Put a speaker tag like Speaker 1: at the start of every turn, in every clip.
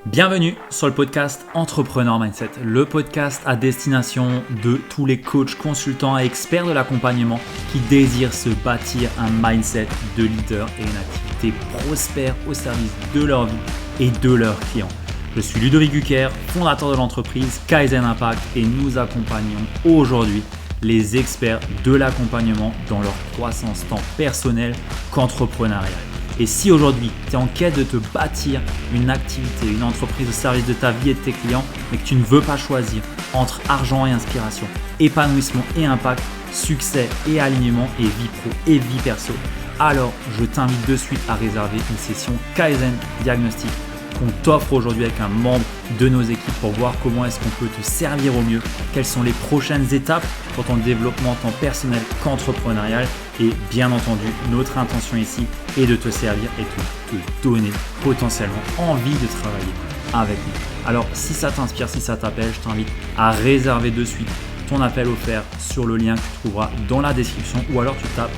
Speaker 1: Bienvenue sur le podcast Entrepreneur Mindset, le podcast à destination de tous les coachs, consultants et experts de l'accompagnement qui désirent se bâtir un mindset de leader et une activité prospère au service de leur vie et de leurs clients. Je suis Ludovic Gucker, fondateur de l'entreprise Kaizen Impact et nous accompagnons aujourd'hui les experts de l'accompagnement dans leur croissance tant personnelle qu'entrepreneuriale. Et si aujourd'hui, tu es en quête de te bâtir une activité, une entreprise au service de ta vie et de tes clients, mais que tu ne veux pas choisir entre argent et inspiration, épanouissement et impact, succès et alignement et vie pro et vie perso, alors je t'invite de suite à réserver une session Kaizen Diagnostic qu'on t'offre aujourd'hui avec un membre de nos équipes pour voir comment est-ce qu'on peut te servir au mieux, quelles sont les prochaines étapes pour ton développement tant personnel qu'entrepreneurial. Et bien entendu, notre intention ici est de te servir et de te donner potentiellement envie de travailler avec nous. Alors si ça t'inspire, si ça t'appelle, je t'invite à réserver de suite ton appel offert sur le lien que tu trouveras dans la description ou alors tu tapes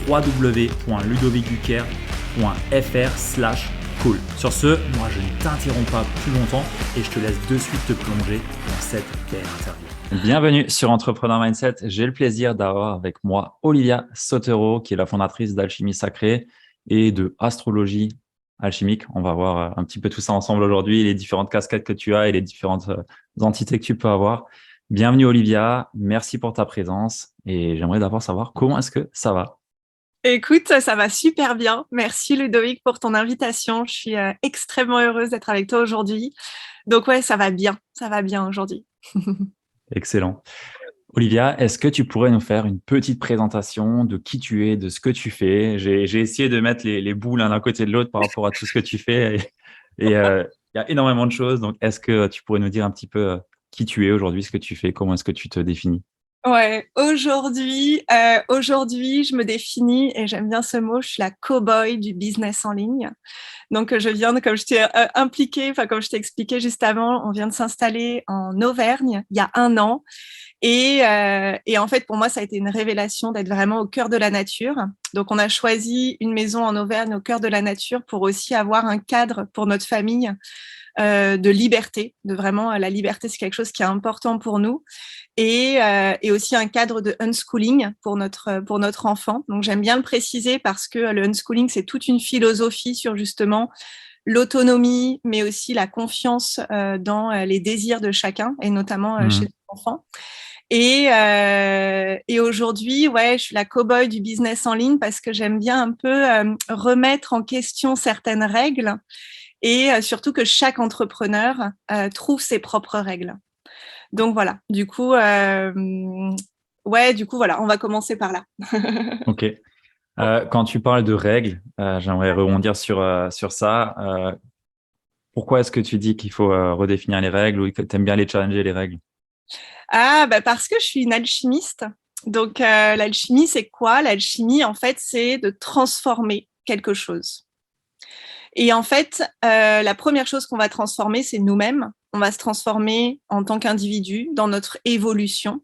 Speaker 1: www.ludovicgucker.fr/call. Sur ce, moi je ne t'interromps pas plus longtemps et je te laisse de suite te plonger dans cette belle interview. Bienvenue sur Entrepreneur Mindset. J'ai le plaisir d'avoir avec moi Olivia Sotero, qui est la fondatrice d'Alchimie Sacrée et de Astrologie Alchimique. On va voir un petit peu tout ça ensemble aujourd'hui, les différentes casquettes que tu as et les différentes entités que tu peux avoir. Bienvenue Olivia, merci pour ta présence et j'aimerais d'abord savoir comment est-ce que ça va?
Speaker 2: Écoute, ça va super bien. Merci Ludovic pour ton invitation. Je suis extrêmement heureuse d'être avec toi aujourd'hui. Donc ouais, ça va bien aujourd'hui.
Speaker 1: Excellent. Olivia, est-ce que tu pourrais nous faire une petite présentation de qui tu es, de ce que tu fais? J'ai essayé de mettre les bouts l'un à côté de l'autre par rapport à tout ce que tu fais et il y a énormément de choses. Donc, est-ce que tu pourrais nous dire un petit peu qui tu es aujourd'hui, ce que tu fais, comment est-ce que tu te définis?
Speaker 2: Ouais, aujourd'hui, je me définis, et j'aime bien ce mot, je suis la cow-boy du business en ligne. Donc, je viens, comme je t'ai comme je t'ai expliqué juste avant, on vient de s'installer en Auvergne il y a 1 an. Et en fait, pour moi, ça a été une révélation d'être vraiment au cœur de la nature. Donc, on a choisi une maison en Auvergne au cœur de la nature pour aussi avoir un cadre pour notre famille de liberté, de vraiment la liberté, c'est quelque chose qui est important pour nous, et aussi un cadre de unschooling pour notre enfant. Donc, j'aime bien le préciser parce que le unschooling, c'est toute une philosophie sur justement l'autonomie, mais aussi la confiance dans les désirs de chacun, et notamment chez les enfants. Et aujourd'hui, ouais, je suis la cow-boy du business en ligne parce que j'aime bien un peu remettre en question certaines règles et surtout que chaque entrepreneur trouve ses propres règles. Donc voilà, du coup, voilà, on va commencer par là.
Speaker 1: Ok. Quand tu parles de règles, j'aimerais rebondir sur ça. Pourquoi est-ce que tu dis qu'il faut redéfinir les règles ou que tu aimes bien les challenger, les règles?
Speaker 2: Parce que je suis une alchimiste. Donc, l'alchimie, c'est quoi? L'alchimie, en fait, c'est de transformer quelque chose. Et en fait, la première chose qu'on va transformer, c'est nous-mêmes. On va se transformer en tant qu'individu dans notre évolution.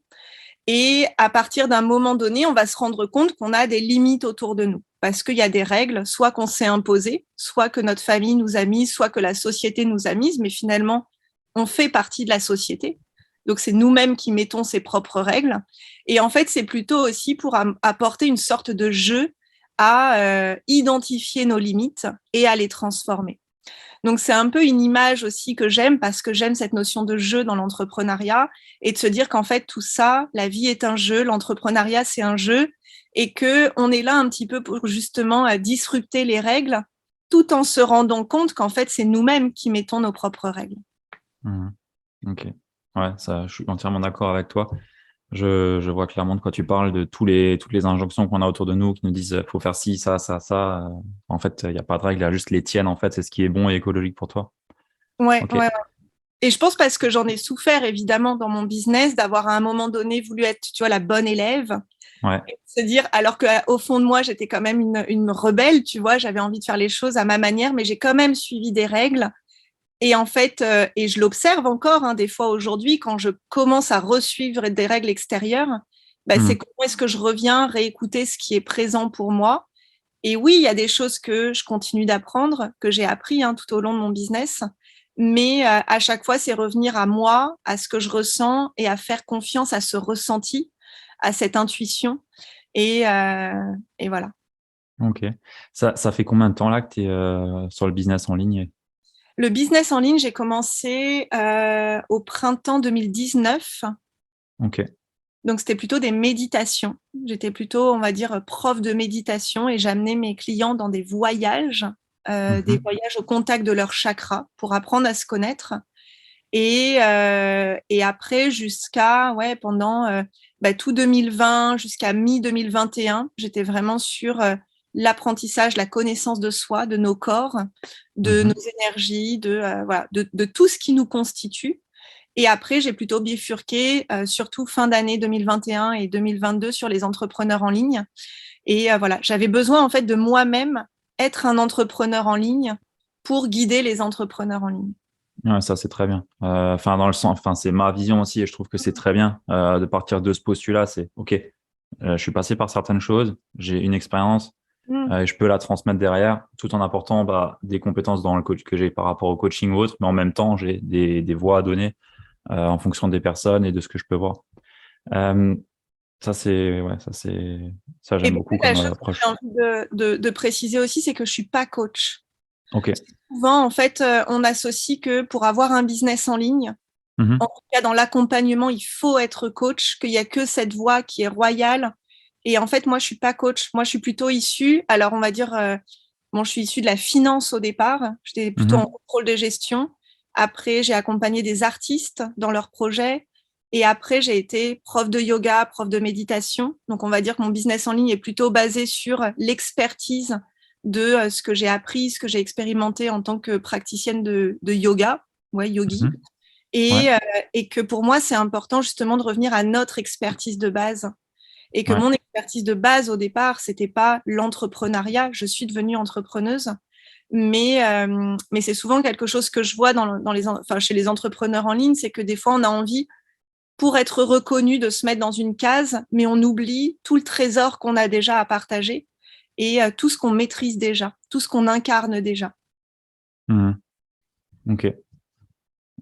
Speaker 2: Et à partir d'un moment donné, on va se rendre compte qu'on a des limites autour de nous. Parce qu'il y a des règles, soit qu'on s'est imposées, soit que notre famille nous a mises, soit que la société nous a mises, mais finalement, on fait partie de la société. Donc, c'est nous-mêmes qui mettons ces propres règles. Et en fait, c'est plutôt aussi pour apporter une sorte de jeu à identifier nos limites et à les transformer. Donc, c'est un peu une image aussi que j'aime parce que j'aime cette notion de jeu dans l'entrepreneuriat et de se dire qu'en fait, tout ça, la vie est un jeu, l'entrepreneuriat, c'est un jeu et qu'on est là un petit peu pour justement disrupter les règles tout en se rendant compte qu'en fait, c'est nous-mêmes qui mettons nos propres règles.
Speaker 1: Ok. Ouais, ça, je suis entièrement d'accord avec toi. Je vois clairement de quoi tu parles, de toutes les injonctions qu'on a autour de nous qui nous disent faut faire ci, ça, ça, ça. En fait, il n'y a pas de règle, il y a juste les tiennes. En fait, c'est ce qui est bon et écologique pour toi.
Speaker 2: Ouais,
Speaker 1: Ok.
Speaker 2: ouais. Et je pense parce que j'en ai souffert évidemment dans mon business d'avoir à un moment donné voulu être, tu vois, la bonne élève.
Speaker 1: Ouais.
Speaker 2: Et se dire, alors qu'au fond de moi, j'étais quand même une rebelle, tu vois, j'avais envie de faire les choses à ma manière, mais j'ai quand même suivi des règles. Et en fait, et je l'observe encore des fois aujourd'hui, quand je commence à resuivre des règles extérieures, c'est comment est-ce que je reviens réécouter ce qui est présent pour moi. Et oui, il y a des choses que je continue d'apprendre, que j'ai appris tout au long de mon business. Mais à chaque fois, c'est revenir à moi, à ce que je ressens et à faire confiance à ce ressenti, à cette intuition. Et voilà.
Speaker 1: Ok. Ça fait combien de temps là que tu es sur le business en ligne?
Speaker 2: Le business en ligne, j'ai commencé au printemps 2019.
Speaker 1: Ok.
Speaker 2: Donc, c'était plutôt des méditations. J'étais plutôt, on va dire, prof de méditation et j'amenais mes clients dans des
Speaker 1: Mhm.
Speaker 2: voyages au contact de leur chakra pour apprendre à se connaître. Et après, pendant tout 2020 jusqu'à mi-2021, j'étais vraiment sur l'apprentissage, la connaissance de soi, de nos corps, de nos
Speaker 1: Mhm.
Speaker 2: énergies, de tout ce qui nous constitue. Et après, j'ai plutôt bifurqué, surtout fin d'année 2021 et 2022 sur les entrepreneurs en ligne. Et voilà, j'avais besoin en fait de moi-même être un entrepreneur en ligne pour guider les entrepreneurs en ligne.
Speaker 1: Ouais, ça, c'est très bien. Enfin, dans le sens, enfin, c'est ma vision aussi et je trouve que c'est très bien de partir de ce postulat. C'est OK. Je suis passé par certaines choses, j'ai une expérience
Speaker 2: Mm.
Speaker 1: et je peux la transmettre derrière tout en apportant des compétences dans le coach que j'ai par rapport au coaching ou autre, mais en même temps, j'ai des voies à donner en fonction des personnes et de ce que je peux voir. Euh, ça,
Speaker 2: Et
Speaker 1: j'aime beaucoup
Speaker 2: peut-être la
Speaker 1: comme
Speaker 2: chose que j'ai
Speaker 1: approche.
Speaker 2: envie de préciser aussi, c'est que je suis pas coach.
Speaker 1: OK.
Speaker 2: Souvent, en fait, on associe que pour avoir un business en ligne, en
Speaker 1: Mhm.
Speaker 2: tout cas dans l'accompagnement, il faut être coach, qu'il y a que cette voie qui est royale. Et en fait, moi, je suis pas coach. Moi, je suis plutôt issue. Alors, on va dire, bon, je suis issue de la finance au départ. J'étais plutôt en
Speaker 1: Mhm.
Speaker 2: contrôle de gestion. Après, j'ai accompagné des artistes dans leurs projets. Et après, j'ai été prof de yoga, prof de méditation. Donc, on va dire que mon business en ligne est plutôt basé sur l'expertise de ce que j'ai appris, ce que j'ai expérimenté en tant que praticienne de yoga, ouais, yogi.
Speaker 1: Mhm. Ouais.
Speaker 2: Et que pour moi, c'est important justement de revenir à notre expertise de base. Et que
Speaker 1: Ouais.
Speaker 2: mon expertise de base au départ, c'était pas l'entrepreneuriat. Je suis devenue entrepreneuse, mais c'est souvent quelque chose que je vois chez les entrepreneurs en ligne, c'est que des fois, on a envie, pour être reconnu, de se mettre dans une case, mais on oublie tout le trésor qu'on a déjà à partager et tout ce qu'on maîtrise déjà, tout ce qu'on incarne déjà.
Speaker 1: Mhm. OK.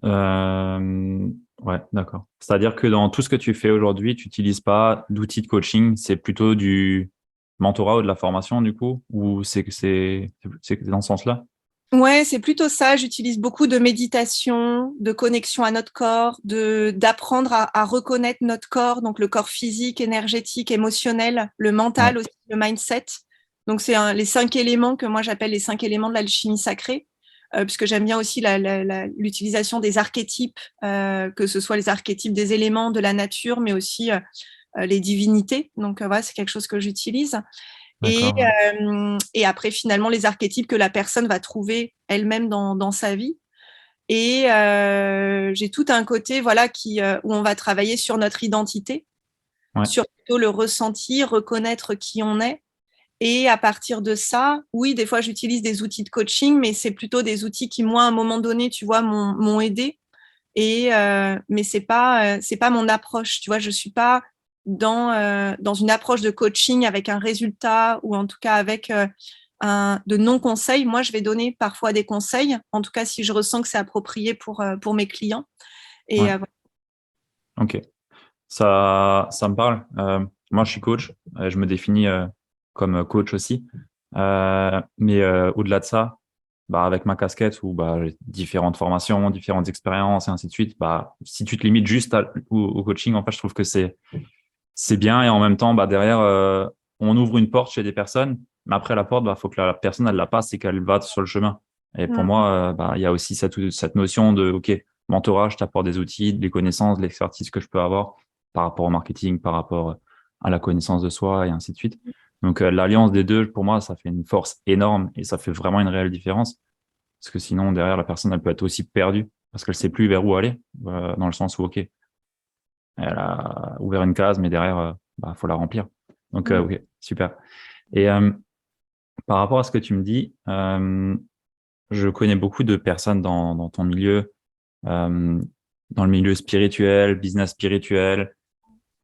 Speaker 1: Euh, ouais, d'accord. C'est-à-dire que dans tout ce que tu fais aujourd'hui, tu n'utilises pas d'outils de coaching, c'est plutôt du mentorat ou de la formation, du coup, ou c'est dans ce sens-là?
Speaker 2: Ouais, c'est plutôt ça. J'utilise beaucoup de méditation, de connexion à notre corps, d'apprendre à reconnaître notre corps, donc le corps physique, énergétique, émotionnel, le
Speaker 1: Ouais.
Speaker 2: mental aussi, le mindset. Donc c'est les 5 éléments que moi j'appelle les 5 éléments de l'alchimie sacrée, puisque j'aime bien aussi l'utilisation des archétypes, que ce soit les archétypes des éléments de la nature, mais aussi les divinités. Donc voilà, c'est quelque chose que j'utilise. Et,
Speaker 1: D'accord. Ouais.
Speaker 2: et après, finalement, les archétypes que la personne va trouver elle-même dans sa vie. Et j'ai tout un côté où on va travailler sur notre identité,
Speaker 1: Ouais.
Speaker 2: sur plutôt le ressenti, reconnaître qui on est. Et à partir de ça, oui, des fois, j'utilise des outils de coaching, mais c'est plutôt des outils qui, moi, à un moment donné, tu vois, m'ont aidé. Mais c'est pas mon approche. Tu vois, je suis pas dans une approche de coaching avec un résultat ou en tout cas avec de non-conseils. Moi, je vais donner parfois des conseils, en tout cas si je ressens que c'est approprié pour mes clients. Et
Speaker 1: Ouais. OK. Ça me parle. Moi, je suis coach. Je me définis comme coach aussi. Mais au-delà de ça, avec ma casquette où j'ai différentes formations, différentes expériences et ainsi de suite, si tu te limites juste au coaching, en fait, je trouve que c'est bien et en même temps, derrière, on ouvre une porte chez des personnes, mais après la porte, faut que la personne elle la passe et qu'elle va sur le chemin. Et pour
Speaker 2: mm,
Speaker 1: moi, il y a aussi cette notion de OK, mentorat, je t'apporte des outils, des connaissances, de l'expertise que je peux avoir par rapport au marketing, par rapport à la connaissance de soi et ainsi de suite. Donc l'alliance des deux, pour moi, ça fait une force énorme et ça fait vraiment une réelle différence. Parce que sinon, derrière, la personne, elle peut être aussi perdue parce qu'elle sait plus vers où aller, dans le sens où, OK, elle a ouvert une case, mais derrière, faut la remplir. Donc,
Speaker 2: mm.
Speaker 1: ok, super. Et par rapport à ce que tu me dis, je connais beaucoup de personnes dans ton milieu, euh, dans le milieu spirituel, business spirituel.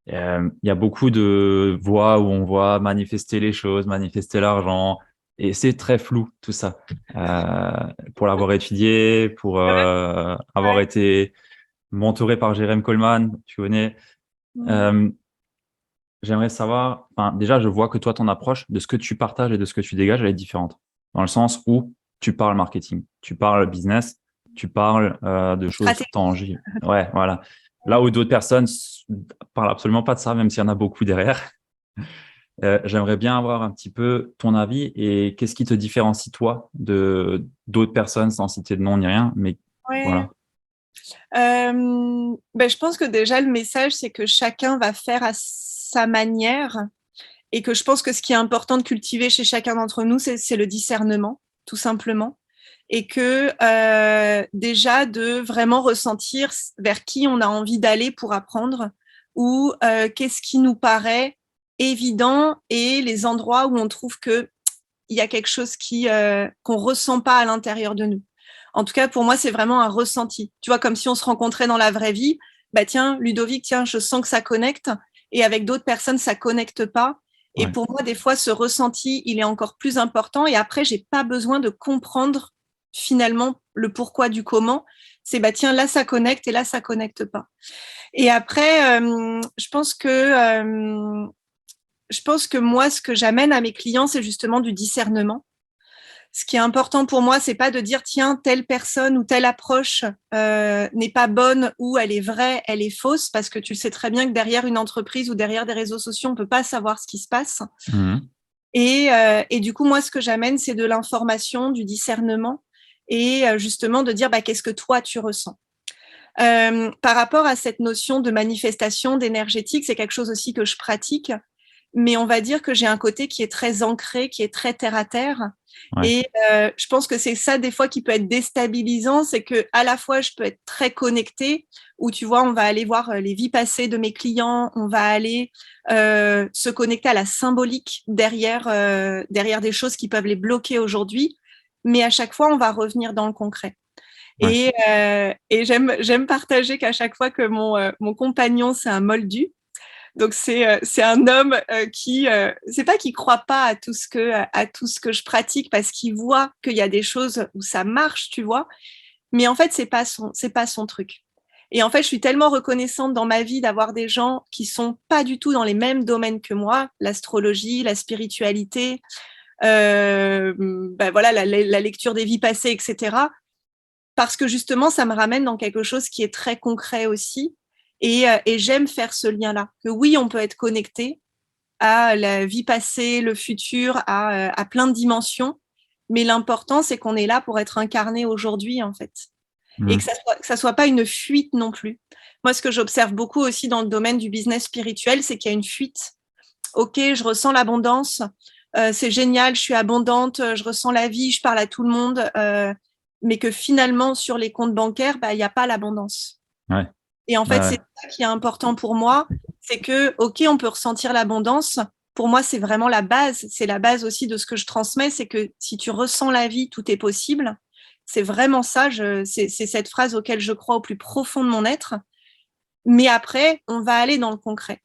Speaker 1: Il y a beaucoup de voies où on voit manifester les choses, manifester l'argent, Et c'est très flou tout ça. Pour l'avoir étudié, pour avoir
Speaker 2: Ouais.
Speaker 1: été mentoré par Jérém Coleman, tu connais.
Speaker 2: Mm.
Speaker 1: Euh, J'aimerais savoir, enfin, déjà, je vois que toi, ton approche de ce que tu partages et de ce que tu dégages, elle est différente. Dans le sens où tu parles marketing, tu parles business, tu parles de choses
Speaker 2: Stratégie.
Speaker 1: tangibles. Ouais, voilà. Là où d'autres personnes parlent absolument pas de ça, même s'il y en a beaucoup derrière. J'aimerais bien avoir un petit peu ton avis et qu'est-ce qui te différencie, toi, de d'autres personnes, sans citer de nom ni rien, mais
Speaker 2: Ouais.
Speaker 1: voilà.
Speaker 2: Je pense que déjà, le message, c'est que chacun va faire à sa manière et que je pense que ce qui est important de cultiver chez chacun d'entre nous, c'est le discernement, tout simplement. Et que déjà, de vraiment ressentir vers qui on a envie d'aller pour apprendre ou qu'est-ce qui nous paraît évident et les endroits où on trouve que il y a quelque chose qu'on ressent pas à l'intérieur de nous. En tout cas, pour moi, c'est vraiment un ressenti. Tu vois, comme si on se rencontrait dans la vraie vie. Bah tiens, Ludovic, tiens, je sens que ça connecte. Et avec d'autres personnes, ça connecte pas. Et
Speaker 1: Ouais,
Speaker 2: pour moi, des fois, ce ressenti, il est encore plus important. Et après, j'ai pas besoin de comprendre finalement le pourquoi du comment. C'est bah tiens, là ça connecte et là ça connecte pas. Et après, je pense que moi, ce que j'amène à mes clients, c'est justement du discernement. Ce qui est important pour moi, c'est pas de dire tiens, telle personne ou telle approche n'est pas bonne ou elle est vraie, elle est fausse, parce que tu sais très bien que derrière une entreprise ou derrière des réseaux sociaux, on peut pas savoir ce qui se passe.
Speaker 1: Mhm.
Speaker 2: Et du coup, moi, ce que j'amène, c'est de l'information, du discernement et justement de dire bah, qu'est-ce que toi tu ressens. Par rapport à cette notion de manifestation, d'énergétique, c'est quelque chose aussi que je pratique, mais on va dire que j'ai un côté qui est très ancré, qui est très terre à terre.
Speaker 1: Ouais,
Speaker 2: Et je pense que c'est ça des fois qui peut être déstabilisant, c'est que à la fois je peux être très connectée, où tu vois, on va aller voir les vies passées de mes clients, on va aller se connecter à la symbolique derrière des choses qui peuvent les bloquer aujourd'hui, mais à chaque fois on va revenir dans le concret.
Speaker 1: ouais.
Speaker 2: Et j'aime partager qu'à chaque fois que mon compagnon c'est un moldu, donc c'est un homme qui c'est pas qu'il croit pas à tout ce que je pratique parce qu'il voit qu'il y a des choses où ça marche, tu vois. Mais en fait c'est pas son truc. Et en fait, je suis tellement reconnaissante dans ma vie d'avoir des gens qui sont pas du tout dans les mêmes domaines que moi, l'astrologie, la spiritualité, voilà la lecture des vies passées, etc. Parce que justement, ça me ramène dans quelque chose qui est très concret aussi. Et j'aime faire ce lien-là. Que oui, on peut être connecté à la vie passée, le futur, à plein de dimensions. Mais l'important, c'est qu'on est là pour être incarné aujourd'hui, en fait. Et
Speaker 1: Mhm.
Speaker 2: que ça soit pas une fuite non plus. Moi, ce que j'observe beaucoup aussi dans le domaine du business spirituel, c'est qu'il y a une fuite. OK, je ressens l'abondance, c'est génial, je suis abondante, je ressens la vie, je parle à tout le monde, mais que finalement, sur les comptes bancaires, bah, il n'y a pas l'abondance.
Speaker 1: Ouais,
Speaker 2: Et en fait,
Speaker 1: ouais,
Speaker 2: c'est ça qui est important pour moi, c'est que, OK, on peut ressentir l'abondance. Pour moi, c'est vraiment la base. C'est la base aussi de ce que je transmets, c'est que si tu ressens la vie, tout est possible. C'est vraiment ça, c'est cette phrase auquel je crois au plus profond de mon être. Mais après, on va aller dans le concret.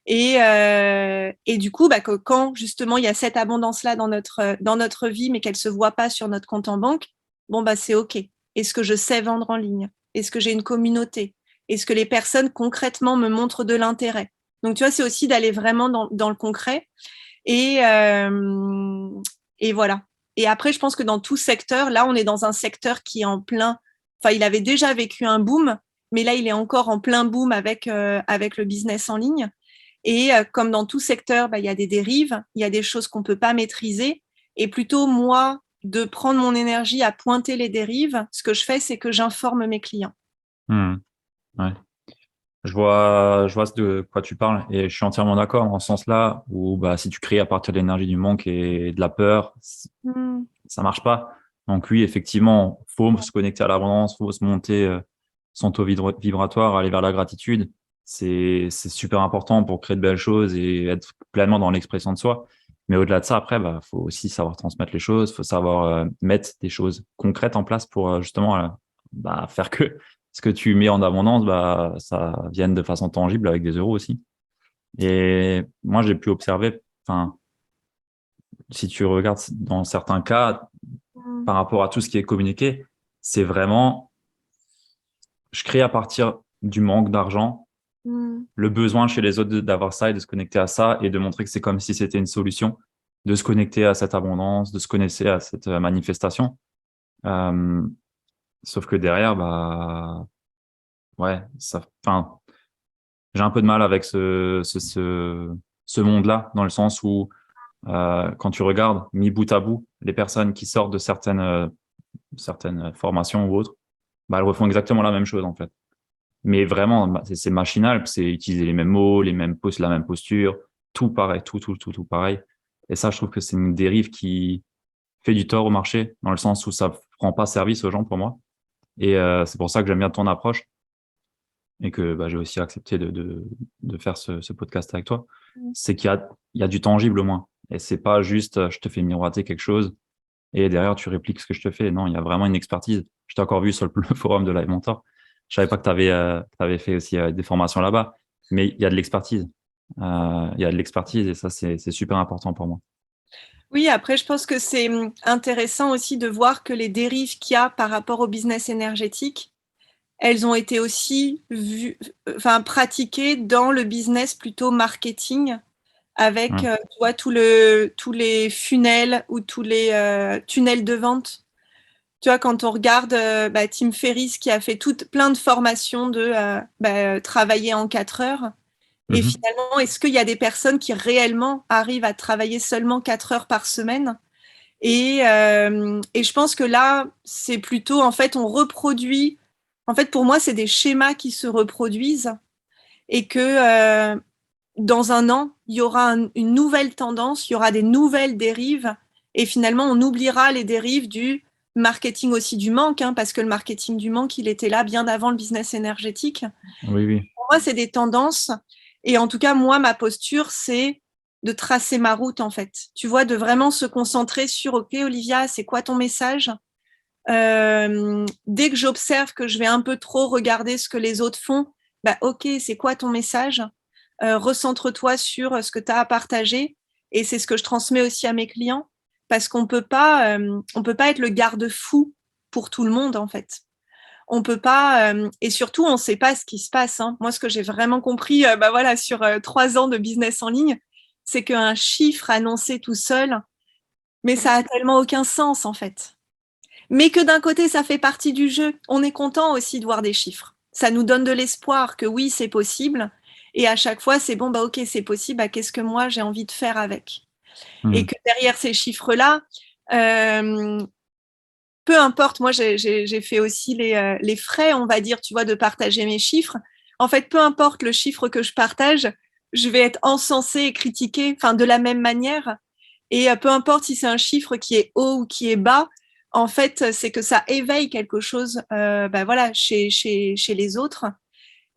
Speaker 2: Et du coup, bah, que quand justement il y a cette abondance-là dans notre vie, mais qu'elle ne se voit pas sur notre compte en banque, bon, bah, c'est OK. Est-ce que je sais vendre en ligne? Est-ce que j'ai une communauté? Est-ce que les personnes concrètement me montrent de l'intérêt? Donc, tu vois, c'est aussi d'aller vraiment dans le concret. Et, euh, et voilà. Et après, je pense que dans tout secteur, là, on est dans un secteur qui est en plein. Enfin, il avait déjà vécu un boom, mais là, il est encore en plein boom avec le business en ligne. Et comme dans tout secteur, bah, il y a des dérives, il y a des choses qu'on ne peut pas maîtriser. Et plutôt, moi, de prendre mon énergie à pointer les dérives, ce que je fais, c'est que j'informe mes clients.
Speaker 1: Mhm. Ouais. Je vois de quoi tu parles et je suis entièrement d'accord dans ce sens-là où bah, si tu crées à partir de l'énergie du manque et de la peur,
Speaker 2: Mmh.
Speaker 1: ça marche pas. Donc oui, effectivement, faut se connecter à l'abondance, faut se monter son taux vibratoire, aller vers la gratitude. C'est super important pour créer de belles choses et être pleinement dans l'expression de soi. Mais au-delà de ça, après, bah, faut aussi savoir transmettre les choses, faut savoir mettre des choses concrètes en place pour justement bah, faire que ce que tu mets en abondance, bah, ça vienne de façon tangible avec des euros aussi. Et moi, j'ai pu observer, enfin, si tu regardes dans certains cas,
Speaker 2: Mm.
Speaker 1: par rapport à tout ce qui est communiqué, c'est vraiment, je crée à partir du manque d'argent,
Speaker 2: Mm.
Speaker 1: le besoin chez les autres d'avoir ça et de se connecter à ça et de montrer que c'est comme si c'était une solution, de se connecter à cette abondance, de se connecter à cette manifestation. Euh, Sauf que derrière, bah, ouais, enfin, j'ai un peu de mal avec ce monde-là, dans le sens où, quand tu regardes mis bout à bout les personnes qui sortent de certaines formations ou autres, bah, elles refont exactement la même chose, en fait. Mais vraiment, bah, c'est machinal, c'est utiliser les mêmes mots, les mêmes poses, la même posture, tout pareil, tout pareil. Et ça, je trouve que c'est une dérive qui fait du tort au marché, dans le sens où ça prend pas service aux gens pour moi. Et c'est pour ça que j'aime bien ton approche et que bah, j'ai aussi accepté de faire ce podcast avec toi.
Speaker 2: Mm.
Speaker 1: C'est qu'il y a du tangible au moins. Et c'est pas juste je te fais miroiter quelque chose et derrière tu répliques ce que je te fais. Non, il y a vraiment une expertise. Je t'ai encore vu sur le forum de Live Mentor. Je savais pas que tu avais fait aussi des formations là-bas, mais il y a de l'expertise. Il y a de l'expertise et ça, c'est super important pour moi.
Speaker 2: Oui, après, je pense que c'est intéressant aussi de voir que les dérives qu'il y a par rapport au business énergétique, elles ont été aussi enfin, pratiquées dans le business plutôt marketing, avec
Speaker 1: Ouais.
Speaker 2: tu vois, tous les funnels ou tous les tunnels de vente. Tu vois, quand on regarde Tim Ferriss qui a fait plein de formations de travailler en 4 heures, et
Speaker 1: Mhm.
Speaker 2: finalement, est-ce qu'il y a des personnes qui réellement arrivent à travailler seulement 4 heures par semaine? Et je pense que là, c'est plutôt, en fait, on reproduit. En fait, pour moi, c'est des schémas qui se reproduisent et que dans un an, il y aura une nouvelle tendance, il y aura des nouvelles dérives et finalement, on oubliera les dérives du marketing aussi du manque, hein, parce que le marketing du manque, il était là bien avant le business énergétique.
Speaker 1: Oui, oui.
Speaker 2: Pour moi, c'est des tendances. Et en tout cas, moi, ma posture, c'est de tracer ma route, en fait. Tu vois, de vraiment se concentrer sur, OK, Olivia, c'est quoi ton message? Dès que j'observe que je vais un peu trop regarder ce que les autres font, bah, OK, c'est quoi ton message? Recentre-toi sur ce que tu as à partager. Et c'est ce que je transmets aussi à mes clients, parce on peut pas être le garde-fou pour tout le monde, en fait. On peut pas, et surtout, on ne sait pas ce qui se passe, hein. Moi, ce que j'ai vraiment compris, voilà, sur 3 ans de business en ligne, c'est qu'un chiffre annoncé tout seul, mais ça a tellement aucun sens, en fait. Mais que d'un côté, ça fait partie du jeu. On est content aussi de voir des chiffres. Ça nous donne de l'espoir que oui, c'est possible. Et à chaque fois, c'est bon, bah ok, c'est possible. Bah, qu'est-ce que moi j'ai envie de faire avec? Et
Speaker 1: Mhm.
Speaker 2: que derrière ces chiffres-là, euh, peu importe, moi j'ai fait aussi les frais, on va dire, tu vois, de partager mes chiffres. En fait, peu importe le chiffre que je partage, je vais être encensée et critiquée, enfin de la même manière. Et peu importe si c'est un chiffre qui est haut ou qui est bas, en fait, c'est que ça éveille quelque chose, voilà, chez les autres.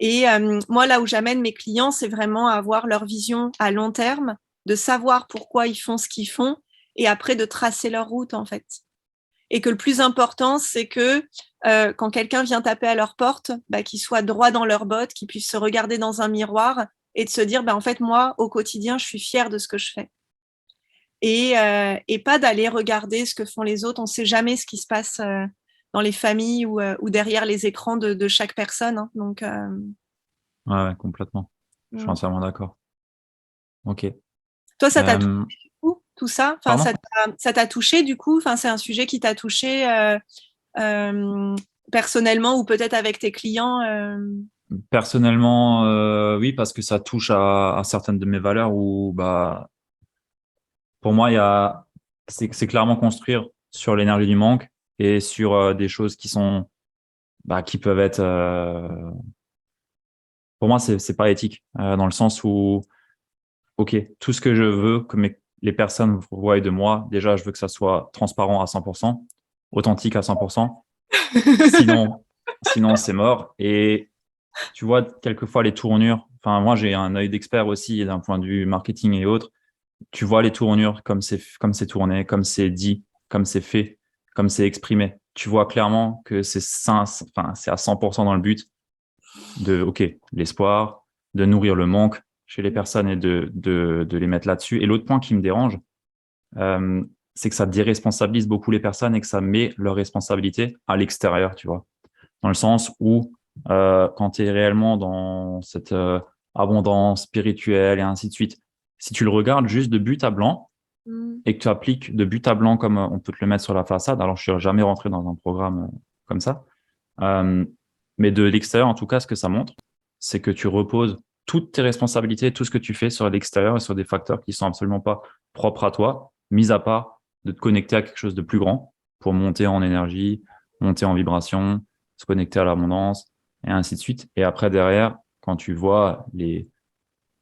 Speaker 2: Et moi, là où j'amène mes clients, c'est vraiment avoir leur vision à long terme, de savoir pourquoi ils font ce qu'ils font, et après de tracer leur route, en fait. Et que le plus important, c'est que quand quelqu'un vient taper à leur porte, qu'ils soient droits dans leurs bottes, qu'ils puissent se regarder dans un miroir et de se dire, en fait, moi, au quotidien, je suis fière de ce que je fais. Et pas d'aller regarder ce que font les autres. On ne sait jamais ce qui se passe dans les familles ou derrière les écrans de chaque personne, hein. Donc,
Speaker 1: Ouais, ouais, complètement. Je suis entièrement d'accord. Ok.
Speaker 2: toi, ça t'a touché
Speaker 1: Euh,
Speaker 2: du coup, tout ça? Enfin,
Speaker 1: Pardon?
Speaker 2: ça t'a touché du coup? Enfin, c'est un sujet qui t'a touché euh, personnellement ou peut-être avec tes clients?
Speaker 1: Personnellement, oui, parce que ça touche à certaines de mes valeurs où, bah, pour moi, c'est clairement construire sur l'énergie du manque et sur des choses bah, qui peuvent être, pour moi, c'est pas éthique, dans le sens où, ok, tout ce que je veux que les personnes voient de moi, déjà, je veux que ça soit transparent à 100%, authentique à 100%. Sinon, sinon c'est mort. Et tu vois, quelquefois, les tournures, enfin, moi, j'ai un œil d'expert aussi d'un point de vue marketing et autres. Tu vois les tournures, comme c'est tourné, comme c'est dit, comme c'est fait, comme c'est exprimé. Tu vois clairement que enfin, c'est à 100% dans le but OK, l'espoir, de nourrir le manque chez les personnes et de les mettre là-dessus. Et l'autre point qui me dérange,
Speaker 3: c'est que ça déresponsabilise beaucoup les personnes et que ça met leurs responsabilités à l'extérieur, tu vois. Dans le sens où quand tu es réellement dans cette abondance spirituelle et ainsi de suite, si tu le regardes juste de but à blanc et que tu appliques de but à blanc comme on peut te le mettre sur la façade, alors je ne suis jamais rentré dans un programme comme ça, mais de l'extérieur, en tout cas, ce que ça montre, c'est que tu reposes toutes tes responsabilités, tout ce que tu fais sur l'extérieur et sur des facteurs qui sont absolument pas propres à toi, mis à part de te connecter à quelque chose de plus grand pour monter en énergie, monter en vibration, se connecter à l'abondance et ainsi de suite. Et après, derrière, quand tu vois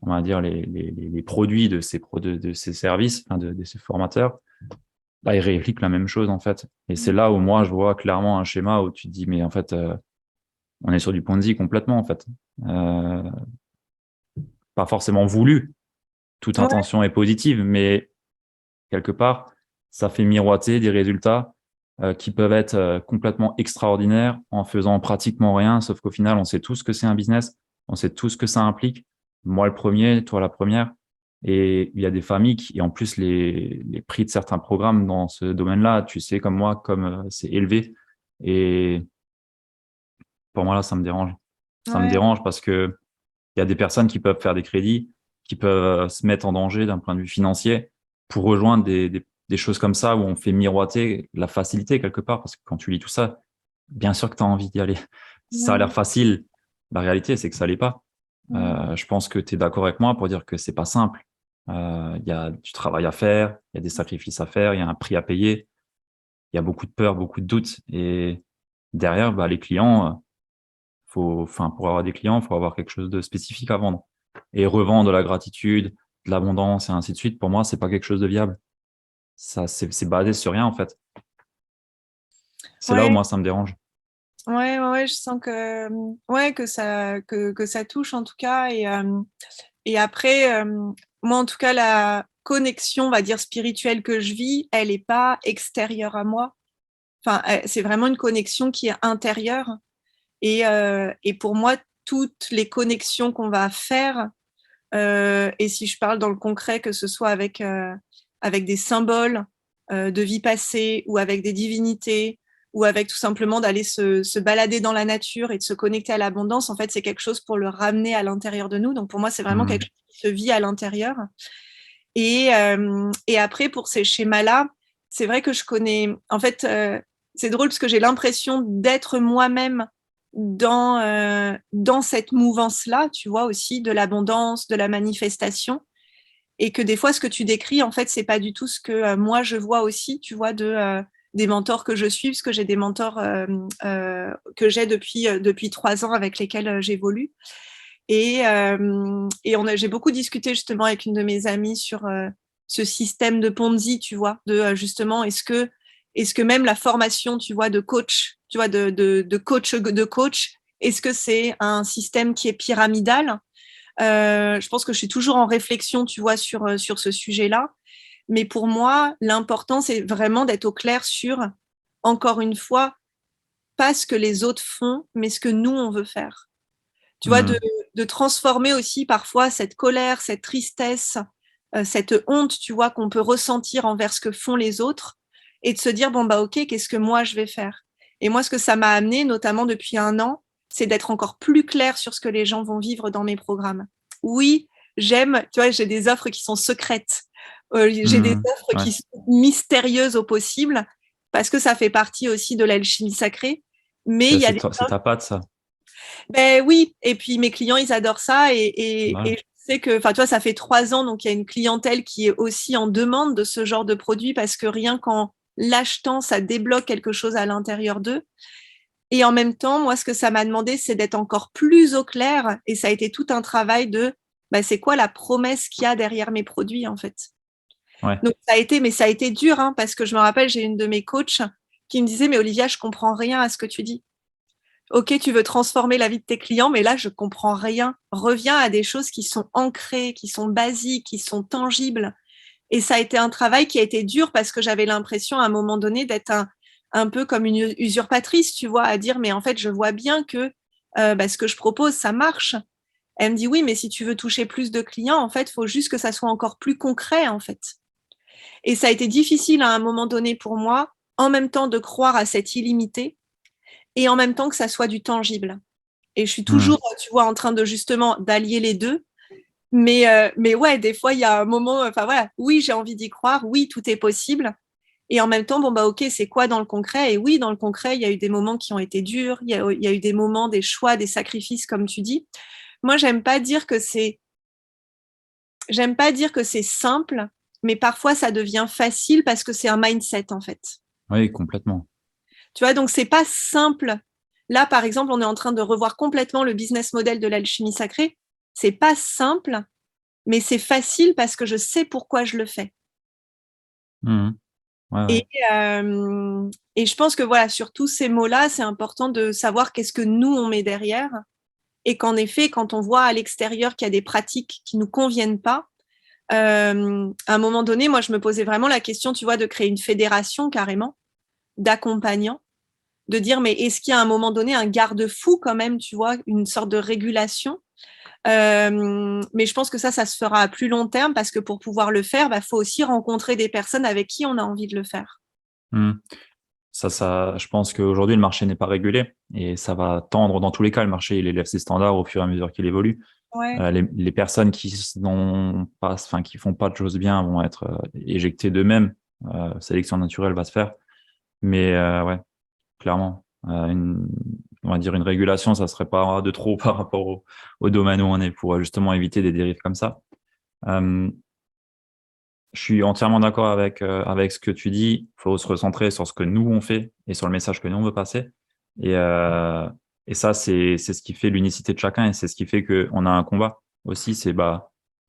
Speaker 3: on va dire les produits de ces services, hein, de ces formateurs, bah, ils répliquent la même chose, en fait. Et c'est là où moi, je vois clairement un schéma où tu te dis, mais en fait, on est sur du Ponzi complètement, en fait. Pas forcément voulu. Toute
Speaker 2: Ouais.
Speaker 3: intention est positive, mais quelque part, ça fait miroiter des résultats qui peuvent être complètement extraordinaires en faisant pratiquement rien, sauf qu'au final, on sait tous que c'est un business, on sait tous que ça implique. Moi, le premier, toi, la première. Et il y a des familles qui, et en plus, les prix de certains programmes dans ce domaine-là, tu sais, comme moi, comme c'est élevé. Et pour moi, là, ça me dérange. Ça me
Speaker 2: Ouais.
Speaker 3: dérange parce que il y a des personnes qui peuvent faire des crédits, qui peuvent se mettre en danger d'un point de vue financier pour rejoindre des choses comme ça où on fait miroiter la facilité quelque part. Parce que quand tu lis tout ça, bien sûr que tu as envie d'y aller. Ça a l'air facile. La réalité, c'est que ça l'est pas. Je pense que tu es d'accord avec moi pour dire que c'est pas simple. Il y a du travail à faire, il y a des sacrifices à faire, il y a un prix à payer, il y a beaucoup de peur, beaucoup de doutes. Et derrière, bah, les clients, pour avoir des clients, il faut avoir quelque chose de spécifique à vendre. Et revendre de la gratitude, de l'abondance et ainsi de suite, pour moi, c'est pas quelque chose de viable. Ça, c'est basé sur rien, en fait. C'est là où
Speaker 2: Ouais.
Speaker 3: moi, ça me dérange.
Speaker 2: Ouais, je sens que ça touche en tout cas. Et après, moi en tout cas, la connexion, on va dire, spirituelle que je vis, elle n'est pas extérieure à moi. Enfin, c'est vraiment une connexion qui est intérieure. Et pour moi, toutes les connexions qu'on va faire, et si je parle dans le concret, que ce soit avec des symboles de vie passée ou avec des divinités ou avec tout simplement d'aller se balader dans la nature et de se connecter à l'abondance, en fait, c'est quelque chose pour le ramener à l'intérieur de nous. Donc pour moi, c'est vraiment quelque chose qui se vit à l'intérieur. Et après, pour ces schémas-là, c'est vrai que je connais. En fait, c'est drôle parce que j'ai l'impression d'être moi-même dans cette mouvance-là, tu vois, aussi de l'abondance, de la manifestation. Et que des fois, ce que tu décris, en fait, c'est pas du tout ce que moi je vois aussi, tu vois, des mentors que je suis, parce que j'ai des mentors que j'ai depuis 3 ans avec lesquels j'évolue. Et j'ai beaucoup discuté justement avec une de mes amies sur ce système de Ponzi, tu vois, justement, est-ce que même la formation, tu vois, de coach, tu vois, de coach, est-ce que c'est un système qui est pyramidal? Je pense que je suis toujours en réflexion, tu vois, sur ce sujet-là. Mais pour moi, l'important, c'est vraiment d'être au clair sur, encore une fois, pas ce que les autres font, mais ce que nous, on veut faire. Tu vois, de transformer aussi parfois cette colère, cette tristesse, cette honte, tu vois, qu'on peut ressentir envers ce que font les autres et de se dire, bon, bah, ok, qu'est-ce que moi je vais faire? Et moi, ce que ça m'a amené, notamment depuis 1 an, c'est d'être encore plus clair sur ce que les gens vont vivre dans mes programmes. Oui, j'aime, tu vois, j'ai des offres qui sont secrètes. J'ai des offres
Speaker 3: Ouais.
Speaker 2: qui sont mystérieuses au possible parce que ça fait partie aussi de l'alchimie sacrée. Mais il y a des
Speaker 3: C'est ta patte, ça.
Speaker 2: ben oui, et puis mes clients, ils adorent ça et
Speaker 3: Voilà.
Speaker 2: je sais que, enfin, tu vois, ça fait 3 ans, donc il y a une clientèle qui est aussi en demande de ce genre de produit parce que rien qu'en l'achetant, ça débloque quelque chose à l'intérieur d'eux. Et en même temps, moi, ce que ça m'a demandé, c'est d'être encore plus au clair et ça a été tout un travail de, ben, c'est quoi la promesse qu'il y a derrière mes produits, en fait.
Speaker 3: Ouais.
Speaker 2: Donc ça a été dur, hein, parce que je me rappelle, j'ai une de mes coachs qui me disait, mais Olivia, je comprends rien à ce que tu dis. Ok, tu veux transformer la vie de tes clients, mais là, je comprends rien. Reviens à des choses qui sont ancrées, qui sont basiques, qui sont tangibles. Et ça a été un travail qui a été dur parce que j'avais l'impression à un moment donné d'être un peu comme une usurpatrice, tu vois, à dire, mais en fait, je vois bien que ce que je propose, ça marche. Elle me dit, oui, mais si tu veux toucher plus de clients, en fait, il faut juste que ça soit encore plus concret, en fait. Et ça a été difficile à un moment donné pour moi, en même temps de croire à cet illimité et en même temps que ça soit du tangible. Et je suis toujours, tu vois, en train de justement d'allier les deux. Mais ouais, des fois, il y a un moment, enfin voilà, oui, j'ai envie d'y croire, oui, tout est possible. Et en même temps, bon, bah, ok, c'est quoi dans le concret? Et oui, dans le concret, il y a eu des moments qui ont été durs, il y a eu des moments, des choix, des sacrifices, comme tu dis. Moi, j'aime pas dire que c'est simple, mais parfois ça devient facile parce que c'est un mindset, en fait.
Speaker 3: Oui, complètement.
Speaker 2: Tu vois, donc c'est pas simple. Là, par exemple, on est en train de revoir complètement le business model de l'alchimie sacrée. C'est pas simple, mais c'est facile parce que je sais pourquoi je le fais.
Speaker 3: Mhm. Ouais, ouais.
Speaker 2: Et, et je pense que voilà, sur tous ces mots-là, c'est important de savoir qu'est-ce que nous, on met derrière. Et qu'en effet, quand on voit à l'extérieur qu'il y a des pratiques qui ne nous conviennent pas, à un moment donné, moi, je me posais vraiment la question, tu vois, de créer une fédération carrément d'accompagnants, de dire, mais est-ce qu'il y a à un moment donné un garde-fou quand même, tu vois, une sorte de régulation. Mais je pense que ça se fera à plus long terme parce que pour pouvoir le faire, bah, faut aussi rencontrer des personnes avec qui on a envie de le faire.
Speaker 3: Mhm. Je pense qu'aujourd'hui, le marché n'est pas régulé et ça va tendre dans tous les cas. Le marché, il élève ses standards au fur et à mesure qu'il évolue.
Speaker 2: Ouais.
Speaker 3: Les personnes qui font pas de choses bien vont être éjectées d'eux-mêmes. Sélection naturelle va se faire. Mais ouais, clairement, on va dire une régulation, ça serait pas de trop par rapport au domaine où on est pour justement éviter des dérives comme ça. Euh, je suis entièrement d'accord avec ce que tu dis. Il faut se recentrer sur ce que nous on fait et sur le message que nous on veut passer. Et, euh, et ça, c'est ce qui fait l'unicité de chacun et c'est ce qui fait qu'on a un combat aussi. C'est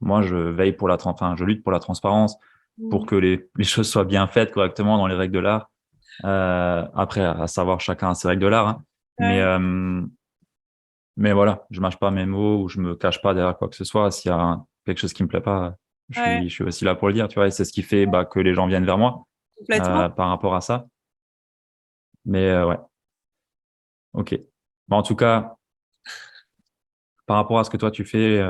Speaker 3: moi je veille pour je lutte pour la transparence, pour que les choses soient bien faites correctement dans les règles de l'art. Après, à savoir chacun a ses règles de l'art, hein. Mais
Speaker 2: Ouais.
Speaker 3: mais voilà, je mâche pas mes mots ou je me cache pas derrière quoi que ce soit. S'il y a quelque chose qui me plaît pas,
Speaker 2: Ouais.
Speaker 3: je suis aussi là pour le dire, tu vois. Et c'est ce qui fait que les gens viennent vers moi
Speaker 2: Complètement.
Speaker 3: par rapport à ça. Mais ouais, ok. En tout cas, par rapport à ce que toi tu fais,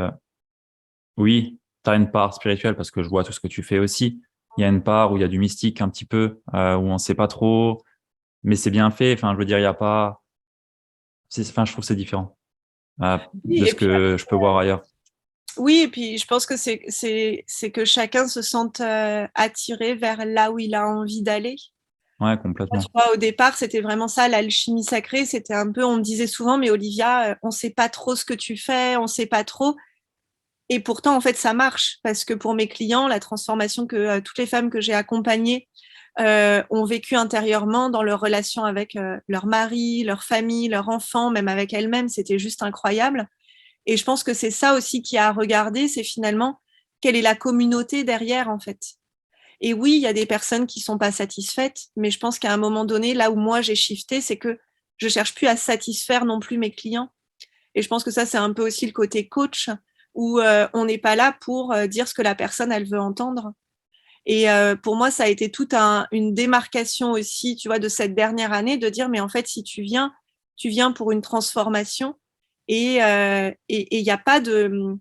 Speaker 3: oui, tu as une part spirituelle parce que je vois tout ce que tu fais aussi. Il y a une part où il y a du mystique un petit peu, où on sait pas trop, mais c'est bien fait. Enfin, je veux dire, il y a pas. Enfin, je trouve que c'est différent
Speaker 2: Oui,
Speaker 3: de
Speaker 2: et
Speaker 3: ce
Speaker 2: puis
Speaker 3: que je peux voir ailleurs.
Speaker 2: oui, et puis je pense que c'est que chacun se sente attiré vers là où il a envie d'aller.
Speaker 3: Ouais,
Speaker 2: Tu
Speaker 3: complètement.
Speaker 2: vois, au départ, c'était vraiment ça, l'alchimie sacrée. C'était un peu, on me disait souvent, mais Olivia, on sait pas trop ce que tu fais, on sait pas trop. Et pourtant, en fait, ça marche parce que pour mes clients, la transformation que toutes les femmes que j'ai accompagnées ont vécu intérieurement dans leur relation avec leur mari, leur famille, leur enfant, même avec elles-mêmes, c'était juste incroyable. Et je pense que c'est ça aussi qui a à regarder, c'est finalement quelle est la communauté derrière, en fait. Et oui, il y a des personnes qui sont pas satisfaites, mais je pense qu'à un moment donné, là où moi j'ai shifté, c'est que je cherche plus à satisfaire non plus mes clients. Et je pense que ça, c'est un peu aussi le côté coach, où on n'est pas là pour dire ce que la personne, elle veut entendre. Et pour moi, ça a été toute une démarcation aussi, tu vois, de cette dernière année, de dire, mais en fait, si tu viens pour une transformation et il n'y a pas de,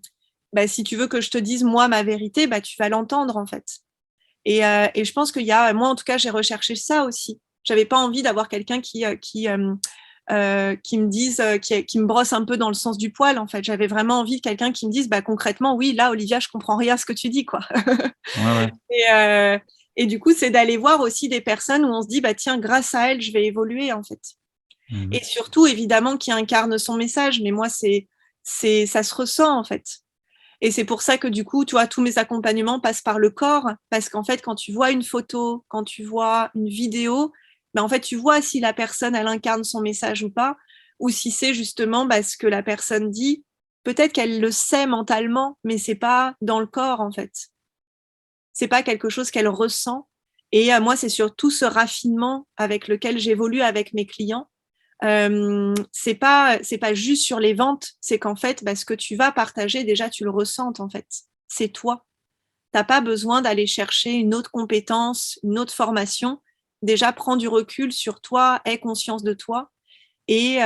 Speaker 2: bah, si tu veux que je te dise, moi, ma vérité, bah, tu vas l'entendre, en fait. Et je pense qu'il y a, moi, en tout cas, j'ai recherché ça aussi. J'avais pas envie d'avoir quelqu'un qui me dise, qui me brosse un peu dans le sens du poil, en fait. J'avais vraiment envie de quelqu'un qui me dise, bah, concrètement, oui, là, Olivia, je comprends rien à ce que tu dis, quoi.
Speaker 3: Ouais, ouais.
Speaker 2: Et, euh, et du coup, c'est d'aller voir aussi des personnes où on se dit, bah, tiens, grâce à elle, je vais évoluer, en fait.
Speaker 3: Mhm.
Speaker 2: Et surtout, évidemment, qui incarne son message. Mais moi, ça se ressent, en fait. Et c'est pour ça que du coup, tu vois, tous mes accompagnements passent par le corps, parce qu'en fait, quand tu vois une photo, quand tu vois une vidéo, ben, en fait, tu vois si la personne, elle incarne son message ou pas, ou si c'est justement ce que la personne dit. Peut-être qu'elle le sait mentalement, mais c'est pas dans le corps, en fait. C'est pas quelque chose qu'elle ressent. Et moi, c'est surtout ce raffinement avec lequel j'évolue avec mes clients. C'est pas juste sur les ventes, c'est qu'en fait, ce que tu vas partager, déjà, tu le ressentes, en fait. C'est toi. T'as pas besoin d'aller chercher une autre compétence, une autre formation. Déjà, prends du recul sur toi, aie conscience de toi. Et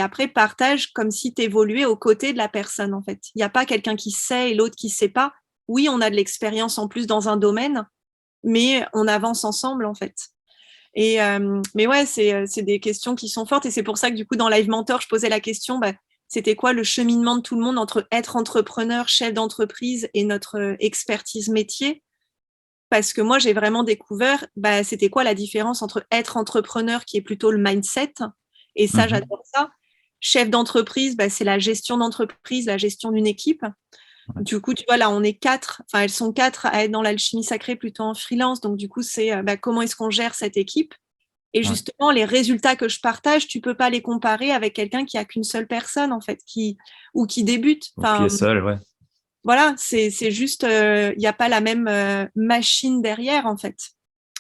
Speaker 2: après, partage comme si tu évoluais aux côtés de la personne, en fait. Il n'y a pas quelqu'un qui sait et l'autre qui sait pas. Oui, on a de l'expérience en plus dans un domaine, mais on avance ensemble en fait. Mais ouais, c'est des questions qui sont fortes et c'est pour ça que du coup dans Live Mentor, je posais la question, c'était quoi le cheminement de tout le monde entre être entrepreneur, chef d'entreprise et notre expertise métier? Parce que moi, j'ai vraiment découvert, c'était quoi la différence entre être entrepreneur, qui est plutôt le mindset, et ça, j'adore ça. Chef d'entreprise, c'est la gestion d'entreprise, la gestion d'une équipe.
Speaker 3: Ouais.
Speaker 2: Du coup, tu vois, là, on est 4, enfin, elles sont 4 à être dans l'alchimie sacrée plutôt en freelance. Donc, du coup, c'est comment est-ce qu'on gère cette équipe? Et justement, les résultats que je partage, tu peux pas les comparer avec quelqu'un qui a qu'une seule personne, en fait, ou qui débute.
Speaker 3: Ou qui est seul, ouais.
Speaker 2: Voilà, c'est juste, il n'y a pas la même machine derrière, en fait.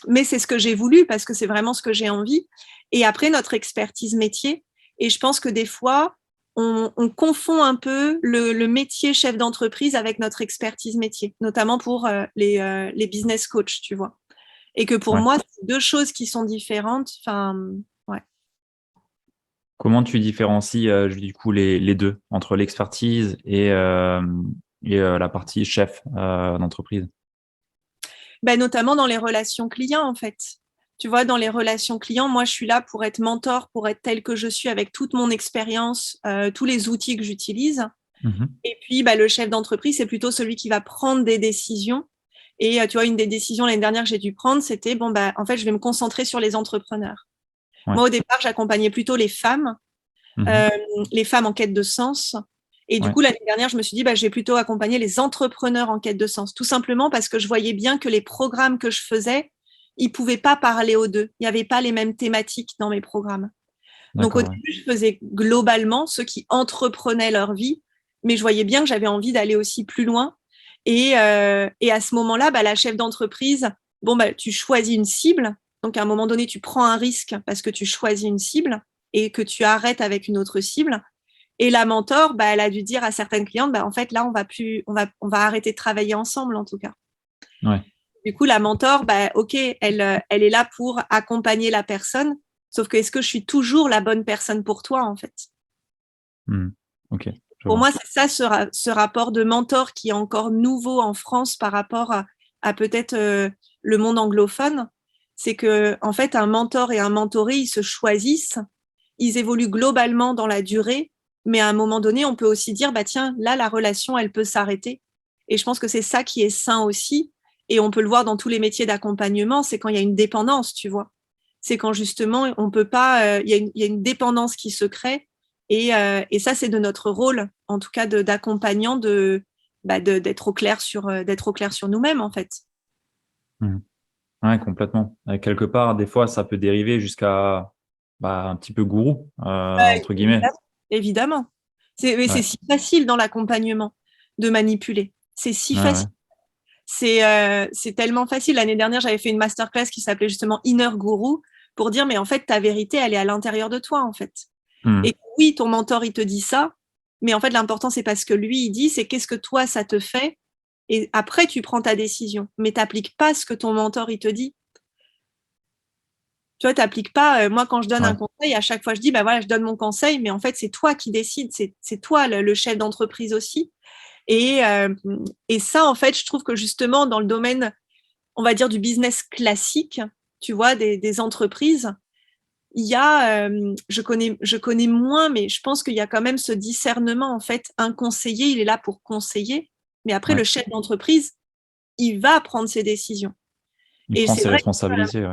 Speaker 2: Mais c'est ce que j'ai voulu parce que c'est vraiment ce que j'ai envie. Et après, notre expertise métier. Et je pense que des fois, on confond un peu le métier chef d'entreprise avec notre expertise métier, notamment pour les business coachs, tu vois. Et que pour moi, c'est deux choses qui sont différentes. Enfin, ouais.
Speaker 3: Comment tu différencies du coup les deux, entre l'expertise et la partie chef d'entreprise?
Speaker 2: Notamment dans les relations clients, en fait. Tu vois, dans les relations clients, moi, je suis là pour être mentor, pour être telle que je suis avec toute mon expérience, tous les outils que j'utilise. Et puis, le chef d'entreprise, c'est plutôt celui qui va prendre des décisions. Et tu vois, une des décisions l'année dernière que j'ai dû prendre, c'était, en fait, je vais me concentrer sur les entrepreneurs. Ouais. Moi, au départ, j'accompagnais plutôt les femmes en quête de sens. Et du coup, l'année dernière, je me suis dit, je vais plutôt accompagner les entrepreneurs en quête de sens, tout simplement parce que je voyais bien que les programmes que je faisais, ils ne pouvaient pas parler aux deux. Il n'y avait pas les mêmes thématiques dans mes programmes. Donc, au début, je faisais globalement ceux qui entreprenaient leur vie, mais je voyais bien que j'avais envie d'aller aussi plus loin. Et à ce moment-là, la chef d'entreprise, tu choisis une cible. Donc, à un moment donné, tu prends un risque parce que tu choisis une cible et que tu arrêtes avec une autre cible. Et la mentor, elle a dû dire à certaines clientes, en fait, là, on va arrêter de travailler ensemble, en tout cas.
Speaker 3: Ouais.
Speaker 2: Du coup, la mentor, OK, elle est là pour accompagner la personne. Sauf que est-ce que je suis toujours la bonne personne pour toi, en fait?
Speaker 3: OK.
Speaker 2: Pour moi, c'est ça, ce rapport de mentor qui est encore nouveau en France par rapport à peut-être le monde anglophone. C'est que, en fait, un mentor et un mentoré, ils se choisissent, ils évoluent globalement dans la durée, mais à un moment donné, on peut aussi dire, tiens, là, la relation, elle peut s'arrêter. Et je pense que c'est ça qui est sain aussi. Et on peut le voir dans tous les métiers d'accompagnement, c'est quand il y a une dépendance, tu vois. C'est quand justement, on peut pas, il y a une dépendance qui se crée. Et ça, c'est de notre rôle, en tout cas d'accompagnant, d'être au clair sur nous-mêmes, en fait.
Speaker 3: Ouais, complètement. Quelque part, des fois, ça peut dériver jusqu'à un petit peu gourou, entre guillemets.
Speaker 2: Évidemment. C'est si facile dans l'accompagnement de manipuler. C'est si facile. C'est tellement facile. L'année dernière, j'avais fait une masterclass qui s'appelait justement Inner Guru pour dire, mais en fait, ta vérité, elle est à l'intérieur de toi, en fait. Et oui, ton mentor, il te dit ça, mais en fait, l'important, c'est pas ce que lui, il dit, c'est qu'est-ce que toi, ça te fait. Et après, tu prends ta décision, mais tu n'appliques pas ce que ton mentor, il te dit. Tu vois, tu n'appliques pas. Moi, quand je donne un conseil, à chaque fois, je dis, voilà, je donne mon conseil, mais en fait, c'est toi qui décides, c'est toi le chef d'entreprise aussi. Et ça, en fait, je trouve que justement, dans le domaine, on va dire, du business classique, tu vois, des entreprises, il y a, je connais moins, mais je pense qu'il y a quand même ce discernement, en fait. Un conseiller, il est là pour conseiller, mais après, le chef d'entreprise, il va prendre ses décisions.
Speaker 3: Il prend ses responsabilités,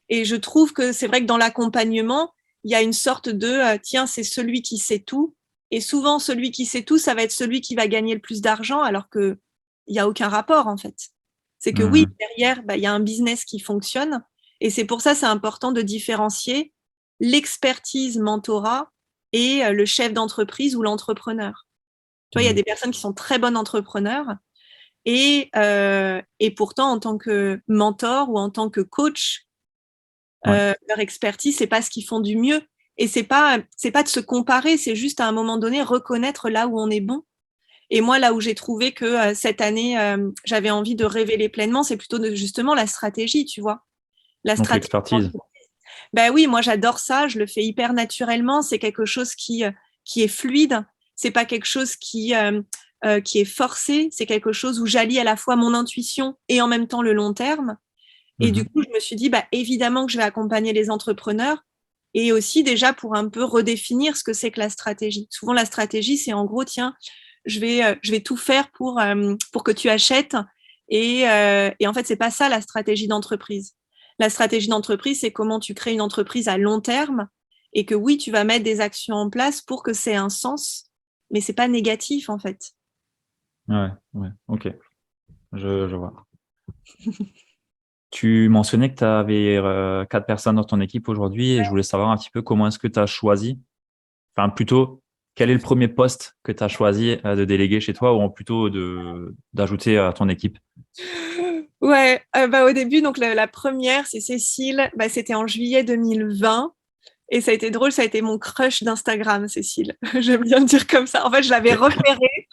Speaker 2: Et je trouve que c'est vrai que dans l'accompagnement, il y a une sorte de tiens, c'est celui qui sait tout. Et souvent, celui qui sait tout, ça va être celui qui va gagner le plus d'argent, alors qu'il n'y a aucun rapport, en fait. C'est que oui, derrière, il y a un business qui fonctionne. Et c'est pour ça, c'est important de différencier l'expertise mentorat et le chef d'entreprise ou l'entrepreneur. Tu vois, il y a des personnes qui sont très bonnes entrepreneurs et pourtant, en tant que mentor ou en tant que coach, leur expertise, c'est pas ce qu'ils font du mieux. Et c'est pas de se comparer, c'est juste à un moment donné reconnaître là où on est bon. Et moi, là où j'ai trouvé que cette année, j'avais envie de révéler pleinement, c'est plutôt justement la stratégie, tu vois.
Speaker 3: Donc l'expertise.
Speaker 2: Oui, moi j'adore ça, je le fais hyper naturellement, c'est quelque chose qui est fluide, c'est pas quelque chose qui est forcé, c'est quelque chose où j'allie à la fois mon intuition et en même temps le long terme. Et du coup, je me suis dit, évidemment que je vais accompagner les entrepreneurs et aussi déjà pour un peu redéfinir ce que c'est que la stratégie. Souvent, la stratégie, c'est en gros, tiens, je vais tout faire pour que tu achètes. Et en fait, c'est pas ça la stratégie d'entreprise. La stratégie d'entreprise, c'est comment tu crées une entreprise à long terme et que oui, tu vas mettre des actions en place pour que ça ait un sens, mais c'est pas négatif en fait.
Speaker 3: Ouais, ok, je vois. Tu mentionnais que tu avais 4 personnes dans ton équipe aujourd'hui et je voulais savoir un petit peu comment est-ce que tu as choisi, enfin plutôt, quel est le premier poste que tu as choisi de déléguer chez toi ou plutôt d'ajouter à ton équipe?
Speaker 2: Ouais, au début, donc la première, c'est Cécile, c'était en juillet 2020. Et ça a été drôle, ça a été mon crush d'Instagram, Cécile. J'aime bien le dire comme ça. En fait, je l'avais repérée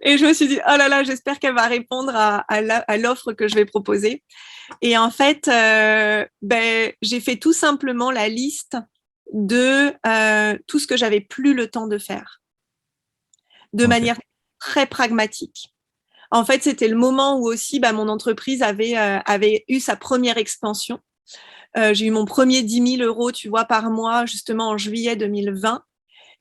Speaker 2: et je me suis dit, oh là là, j'espère qu'elle va répondre à l'offre que je vais proposer. Et en fait, j'ai fait tout simplement la liste de tout ce que j'avais plus le temps de faire, de manière très pragmatique. En fait, c'était le moment où aussi mon entreprise avait eu sa première expansion. J'ai eu mon premier 10 000 euros, tu vois, par mois, justement en juillet 2020.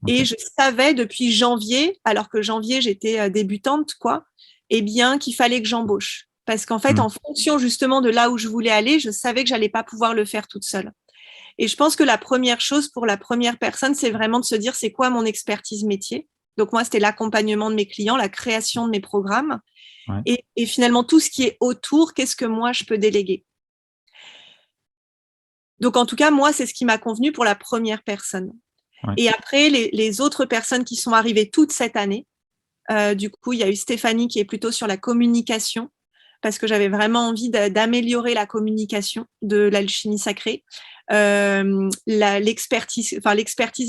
Speaker 2: Et je savais depuis janvier, alors que janvier, j'étais débutante, quoi, eh bien, qu'il fallait que j'embauche. Parce qu'en fait, en fonction justement de là où je voulais aller, je savais que j'allais pas pouvoir le faire toute seule. Et je pense que la première chose pour la première personne, c'est vraiment de se dire, c'est quoi mon expertise métier? Donc moi, c'était l'accompagnement de mes clients, la création de mes programmes.
Speaker 3: Ouais.
Speaker 2: Et finalement, tout ce qui est autour, qu'est-ce que moi, je peux déléguer? Donc, en tout cas, moi, c'est ce qui m'a convenu pour la première personne.
Speaker 3: Ouais.
Speaker 2: Et après, les autres personnes qui sont arrivées toute cette année, du coup, il y a eu Stéphanie qui est plutôt sur la communication, parce que j'avais vraiment envie d'améliorer la communication de l'alchimie sacrée. L'expertise,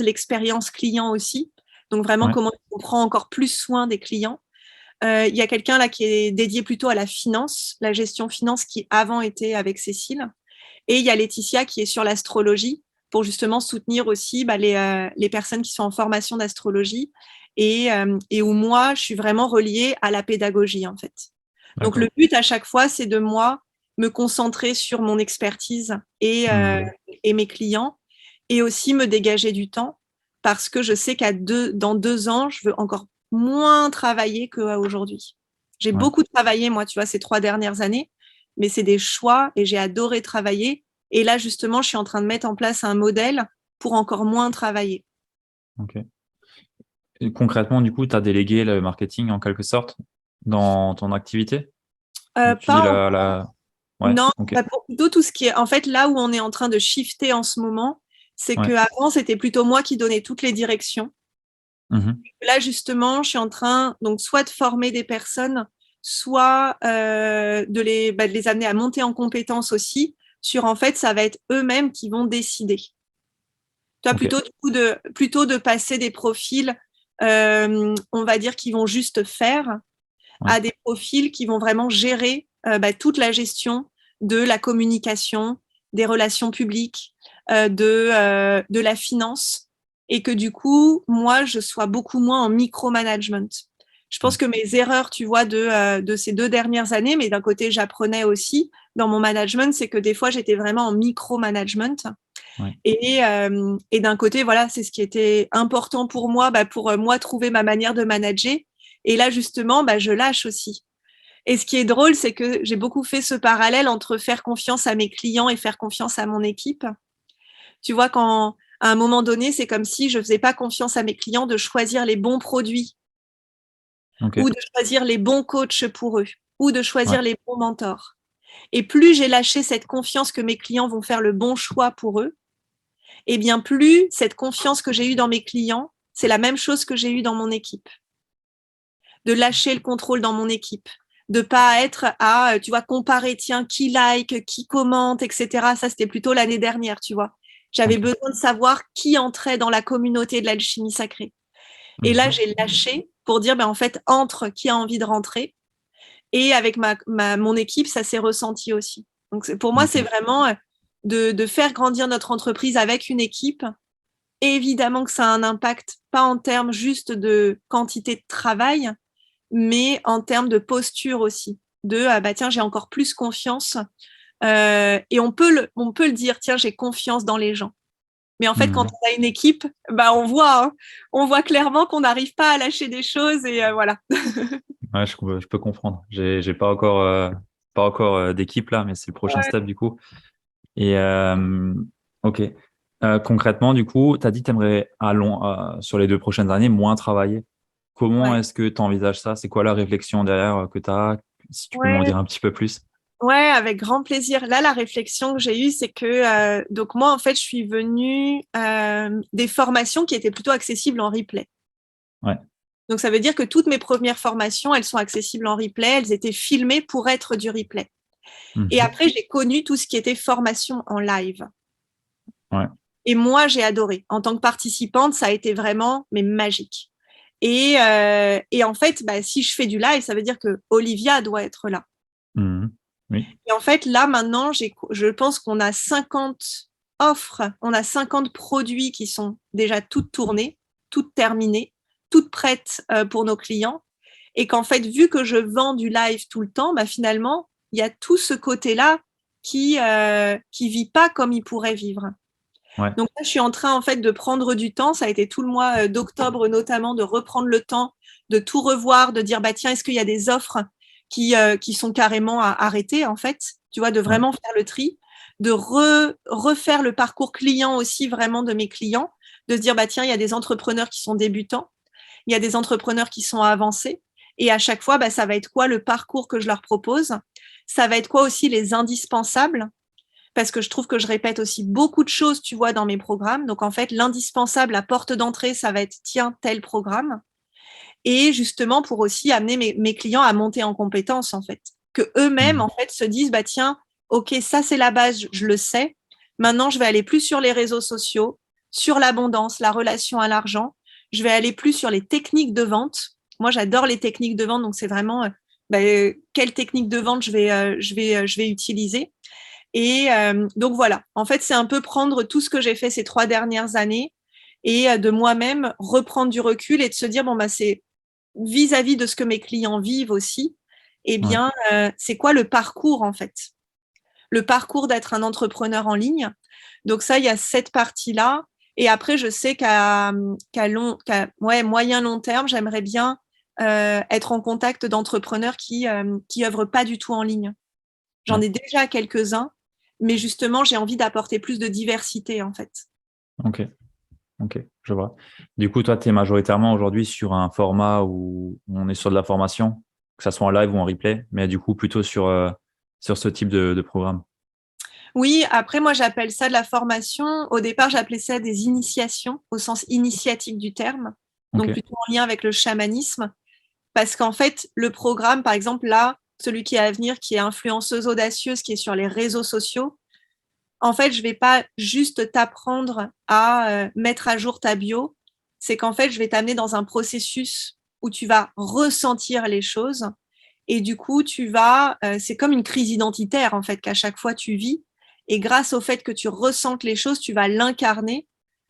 Speaker 2: l'expérience client aussi. Donc, vraiment, comment on prend encore plus soin des clients. Il y a quelqu'un là qui est dédié plutôt à la finance, la gestion finance qui avant était avec Cécile. Et il y a Laetitia qui est sur l'astrologie pour justement soutenir aussi les personnes qui sont en formation d'astrologie et où moi, je suis vraiment reliée à la pédagogie en fait. Donc le but à chaque fois, c'est de moi me concentrer sur mon expertise et mes clients et aussi me dégager du temps parce que je sais dans 2 ans, je veux encore moins travailler qu'aujourd'hui. J'ai beaucoup travaillé, moi, tu vois, ces 3 dernières années, mais c'est des choix et j'ai adoré travailler. Et là, justement, je suis en train de mettre en place un modèle pour encore moins travailler.
Speaker 3: Ok. Et concrètement, du coup, tu as délégué le marketing en quelque sorte dans ton activité? Depuis Ouais,
Speaker 2: Non,
Speaker 3: ok.
Speaker 2: pour plutôt tout ce qui est… En fait, là où on est en train de shifter en ce moment, c'est qu'avant, c'était plutôt moi qui donnais toutes les directions. Là, justement, je suis en train donc soit de former des personnes, soit de les amener à monter en compétences aussi sur, en fait, ça va être eux-mêmes qui vont décider. Toi, plutôt de passer des profils, on va dire, qui vont juste faire, à des profils qui vont vraiment gérer toute la gestion de la communication, des relations publiques, de la finance, et que du coup, moi, je sois beaucoup moins en micromanagement. Je pense que mes erreurs, tu vois, de ces 2 dernières années, mais d'un côté, j'apprenais aussi dans mon management, c'est que des fois, j'étais vraiment en micromanagement. Et d'un côté, voilà, c'est ce qui était important pour moi trouver ma manière de manager. Et là, justement, je lâche aussi. Et ce qui est drôle, c'est que j'ai beaucoup fait ce parallèle entre faire confiance à mes clients et faire confiance à mon équipe. Tu vois, à un moment donné, c'est comme si je ne faisais pas confiance à mes clients de choisir les bons produits ou de choisir les bons coachs pour eux ou de choisir les bons mentors. Et plus j'ai lâché cette confiance que mes clients vont faire le bon choix pour eux, et bien plus cette confiance que j'ai eue dans mes clients, c'est la même chose que j'ai eue dans mon équipe. De lâcher le contrôle dans mon équipe, de pas être à, tu vois, comparer, tiens, qui like, qui commente, etc. Ça, c'était plutôt l'année dernière, tu vois. J'avais besoin de savoir qui entrait dans la communauté de l'alchimie sacrée. Et là, j'ai lâché pour dire, en fait, entre qui a envie de rentrer. Et avec mon équipe, ça s'est ressenti aussi. Donc, pour moi, c'est vraiment de faire grandir notre entreprise avec une équipe. Et évidemment que ça a un impact, pas en termes juste de quantité de travail, mais en termes de posture aussi. Tiens, j'ai encore plus confiance Et on peut le dire, tiens, j'ai confiance dans les gens. Mais en fait, quand on a une équipe, on voit clairement qu'on n'arrive pas à lâcher des choses et voilà.
Speaker 3: Ouais, je peux comprendre. J'ai pas encore d'équipe là, mais c'est le prochain step du coup. Et ok. Concrètement, du coup, tu as dit que tu aimerais sur les 2 prochaines années moins travailler. Comment
Speaker 2: Ouais.
Speaker 3: est-ce que tu envisages ça? C'est quoi la réflexion derrière que tu as? Si tu peux m'en
Speaker 2: Ouais.
Speaker 3: dire un petit peu plus.
Speaker 2: Ouais, avec grand plaisir. Là, la réflexion que j'ai eue, c'est que donc moi, en fait, je suis venue des formations qui étaient plutôt accessibles en replay.
Speaker 3: Ouais.
Speaker 2: Donc, ça veut dire que toutes mes premières formations, elles sont accessibles en replay. Elles étaient filmées pour être du replay. Et après, j'ai connu tout ce qui était formation en live.
Speaker 3: Ouais.
Speaker 2: Et moi, j'ai adoré. En tant que participante, ça a été vraiment magique. Et en fait, si je fais du live, ça veut dire que Olivia doit être là.
Speaker 3: Oui.
Speaker 2: Et en fait, là, maintenant, je pense qu'on a 50 offres, on a 50 produits qui sont déjà toutes tournées, toutes terminées, toutes prêtes pour nos clients. Et qu'en fait, vu que je vends du live tout le temps, finalement, il y a tout ce côté-là qui vit pas comme il pourrait vivre.
Speaker 3: Ouais.
Speaker 2: Donc là, je suis en train en fait de prendre du temps. Ça a été tout le mois d'octobre notamment de reprendre le temps, de tout revoir, de dire tiens, est-ce qu'il y a des offres qui sont carrément arrêtées en fait, tu vois, de vraiment faire le tri, de refaire le parcours client aussi vraiment de mes clients, de se dire tiens, il y a des entrepreneurs qui sont débutants, il y a des entrepreneurs qui sont avancés, et à chaque fois, ça va être quoi le parcours que je leur propose, ça va être quoi aussi les indispensables. Parce que je trouve que je répète aussi beaucoup de choses, tu vois, dans mes programmes. Donc, en fait, l'indispensable, la porte d'entrée, ça va être, tiens, tel programme. Et justement, pour aussi amener mes clients à monter en compétences, en fait. Que eux-mêmes, en fait, se disent, tiens, OK, ça, c'est la base, je le sais. Maintenant, je vais aller plus sur les réseaux sociaux, sur l'abondance, la relation à l'argent. Je vais aller plus sur les techniques de vente. Moi, j'adore les techniques de vente. Donc, c'est vraiment, quelle technique de vente je vais utiliser. Et donc voilà, en fait, c'est un peu prendre tout ce que j'ai fait ces 3 dernières années et de moi-même reprendre du recul et de se dire, c'est vis-à-vis de ce que mes clients vivent aussi, c'est quoi le parcours en fait? Le parcours d'être un entrepreneur en ligne. Donc ça, il y a cette partie-là. Et après, je sais qu'à moyen long terme, j'aimerais bien être en contact d'entrepreneurs qui œuvrent pas du tout en ligne. J'en ai déjà quelques-uns, mais justement, j'ai envie d'apporter plus de diversité, en fait.
Speaker 3: Ok, je vois. Du coup, toi, tu es majoritairement aujourd'hui sur un format où on est sur de la formation, que ça soit en live ou en replay, mais du coup, plutôt sur ce type de programme.
Speaker 2: Oui, après, moi, j'appelle ça de la formation. Au départ, j'appelais ça des initiations, au sens initiatique du terme, donc plutôt en lien avec le chamanisme. Parce qu'en fait, le programme, par exemple, là, celui qui est à venir, qui est influenceuse audacieuse, qui est sur les réseaux sociaux, en fait, je ne vais pas juste t'apprendre à mettre à jour ta bio. C'est qu'en fait, je vais t'amener dans un processus où tu vas ressentir les choses. Et du coup, c'est comme une crise identitaire, en fait, qu'à chaque fois tu vis. Et grâce au fait que tu ressentes les choses, tu vas l'incarner.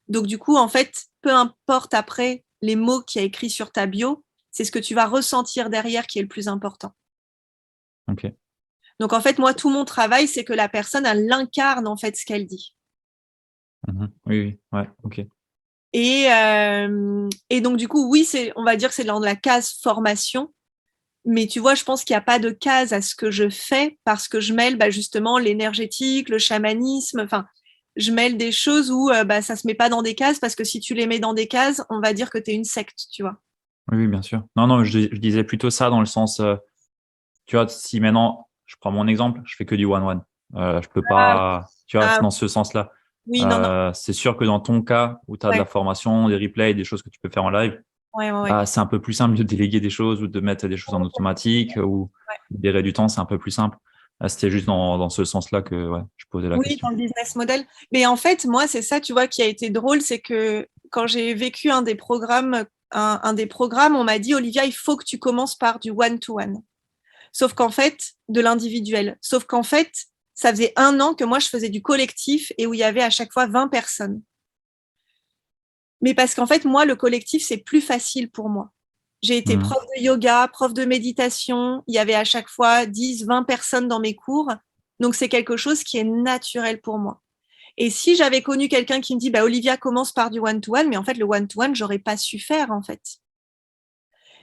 Speaker 2: Donc, du coup, en fait, peu importe après les mots qu'il y a écrits sur ta bio, c'est ce que tu vas ressentir derrière qui est le plus important.
Speaker 3: Ok.
Speaker 2: Donc, en fait, moi, tout mon travail, c'est que la personne, elle incarne, en fait, ce qu'elle dit.
Speaker 3: Oui, ouais, ok.
Speaker 2: Et donc, du coup, oui, on va dire que c'est dans la case formation. Mais tu vois, je pense qu'il n'y a pas de case à ce que je fais parce que je mêle justement l'énergétique, le chamanisme. Enfin, je mêle des choses où ça ne se met pas dans des cases parce que si tu les mets dans des cases, on va dire que tu es une secte, tu vois.
Speaker 3: Oui, bien sûr. Non, je disais plutôt ça dans le sens, tu vois, si maintenant, je prends mon exemple, je fais que du one-one. Je peux pas, tu vois, c'est dans ce sens-là.
Speaker 2: Oui, non.
Speaker 3: C'est sûr que dans ton cas où tu as de la formation, des replays, des choses que tu peux faire en live,
Speaker 2: Ouais.
Speaker 3: c'est un peu plus simple de déléguer des choses ou de mettre des choses en automatique ou libérer du temps, c'est un peu plus simple. C'était juste dans ce sens-là que je posais la question.
Speaker 2: Oui, dans le business model. Mais en fait, moi, c'est ça, tu vois, qui a été drôle, c'est que quand j'ai vécu un des programmes, on m'a dit, Olivia, il faut que tu commences par du one-to-one. Sauf qu'en fait, de l'individuel. Sauf qu'en fait, ça faisait 1 an que moi, je faisais du collectif et où il y avait à chaque fois 20 personnes. Mais parce qu'en fait, moi, le collectif, c'est plus facile pour moi. J'ai été prof de yoga, prof de méditation. Il y avait à chaque fois 10, 20 personnes dans mes cours. Donc, c'est quelque chose qui est naturel pour moi. Et si j'avais connu quelqu'un qui me dit, Olivia commence par du one-to-one, mais en fait, le one-to-one, j'aurais pas su faire, en fait.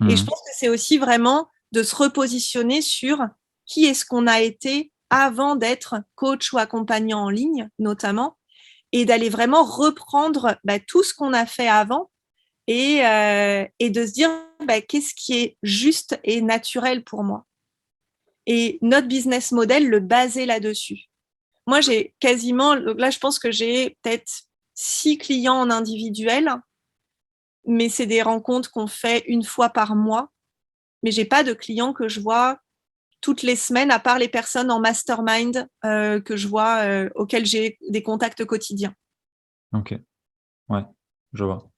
Speaker 2: Et je pense que c'est aussi vraiment de se repositionner sur qui est-ce qu'on a été avant d'être coach ou accompagnant en ligne, notamment, et d'aller vraiment reprendre tout ce qu'on a fait avant et de se dire qu'est-ce qui est juste et naturel pour moi. Et notre business model, le baser là-dessus. Moi, j'ai quasiment, là, je pense que j'ai peut-être 6 clients en individuel, mais c'est des rencontres qu'on fait une fois par mois. Mais j'ai pas de clients que je vois toutes les semaines, à part les personnes en mastermind que je vois, auxquelles j'ai des contacts quotidiens.
Speaker 3: Ok, ouais, je vois.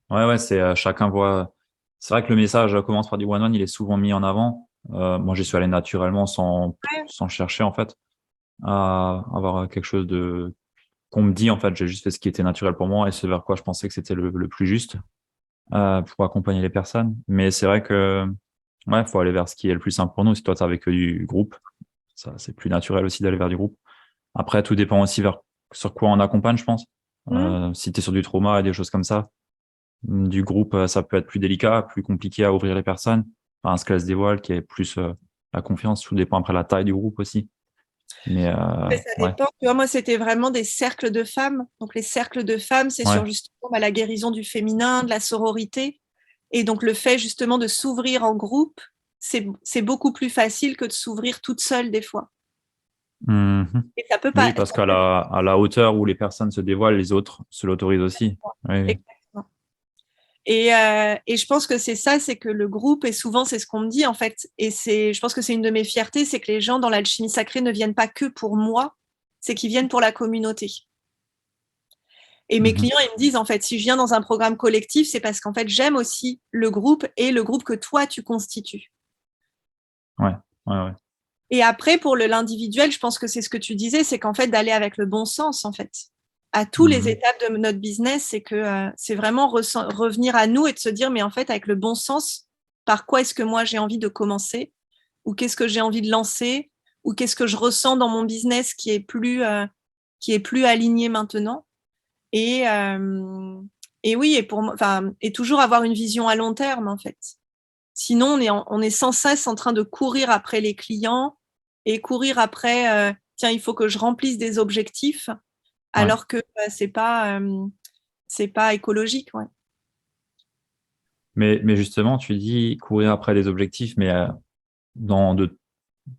Speaker 3: Ouais, c'est chacun voit. C'est vrai que le message commence par du one-one, il est souvent mis en avant. Moi, j'y suis allé naturellement sans chercher, en fait, à avoir quelque chose qu'on me dit, en fait. J'ai juste fait ce qui était naturel pour moi et ce vers quoi je pensais que c'était le plus juste pour accompagner les personnes. Mais c'est vrai que, ouais, faut aller vers ce qui est le plus simple pour nous. Si toi, tu avec du groupe, ça, c'est plus naturel aussi d'aller vers du groupe. Après, tout dépend aussi sur quoi on accompagne, je pense. Si tu es sur du trauma et des choses comme ça, du groupe, ça peut être plus délicat, plus compliqué à ouvrir les personnes. Enfin, ce qu'elle se dévoile, qui est plus la confiance. Tout dépend après la taille du groupe aussi. Mais
Speaker 2: Ça
Speaker 3: ouais,
Speaker 2: dépend. Tu vois, moi, c'était vraiment des cercles de femmes. Donc, les cercles de femmes, c'est
Speaker 3: ouais.
Speaker 2: sur justement la guérison du féminin, de la sororité. Et donc, le fait justement de s'ouvrir en groupe, c'est beaucoup plus facile que de s'ouvrir toute seule des fois.
Speaker 3: Mhm.
Speaker 2: Et ça peut
Speaker 3: Oui,
Speaker 2: pas.
Speaker 3: parce à la hauteur où les personnes se dévoilent, les autres se l'autorisent aussi. Oui, oui.
Speaker 2: Exactement. Et je pense que c'est ça, c'est que le groupe, et souvent c'est ce qu'on me dit en fait, et je pense que c'est une de mes fiertés, c'est que les gens dans l'alchimie sacrée ne viennent pas que pour moi, c'est qu'ils viennent pour la communauté. Et mes
Speaker 3: Mhm.
Speaker 2: clients, ils me disent en fait, si je viens dans un programme collectif, c'est parce qu'en fait j'aime aussi le groupe et le groupe que toi tu constitues.
Speaker 3: Ouais, ouais.
Speaker 2: Et après, pour l'individuel, je pense que c'est ce que tu disais, c'est qu'en fait d'aller avec le bon sens en fait. À tous les
Speaker 3: Mhm.
Speaker 2: étapes de notre business, c'est que c'est vraiment revenir à nous et de se dire, mais en fait, avec le bon sens, par quoi est-ce que moi j'ai envie de commencer, ou qu'est-ce que j'ai envie de lancer, ou qu'est-ce que je ressens dans mon business qui est plus aligné maintenant. Et, euh, et oui, et toujours avoir une vision à long terme en fait. Sinon, on est sans cesse en train de courir après les clients et courir après, tiens, il faut que je remplisse des objectifs,
Speaker 3: Ouais.
Speaker 2: alors que c'est pas écologique. Ouais.
Speaker 3: Mais justement, tu dis courir après des objectifs, mais dans, de,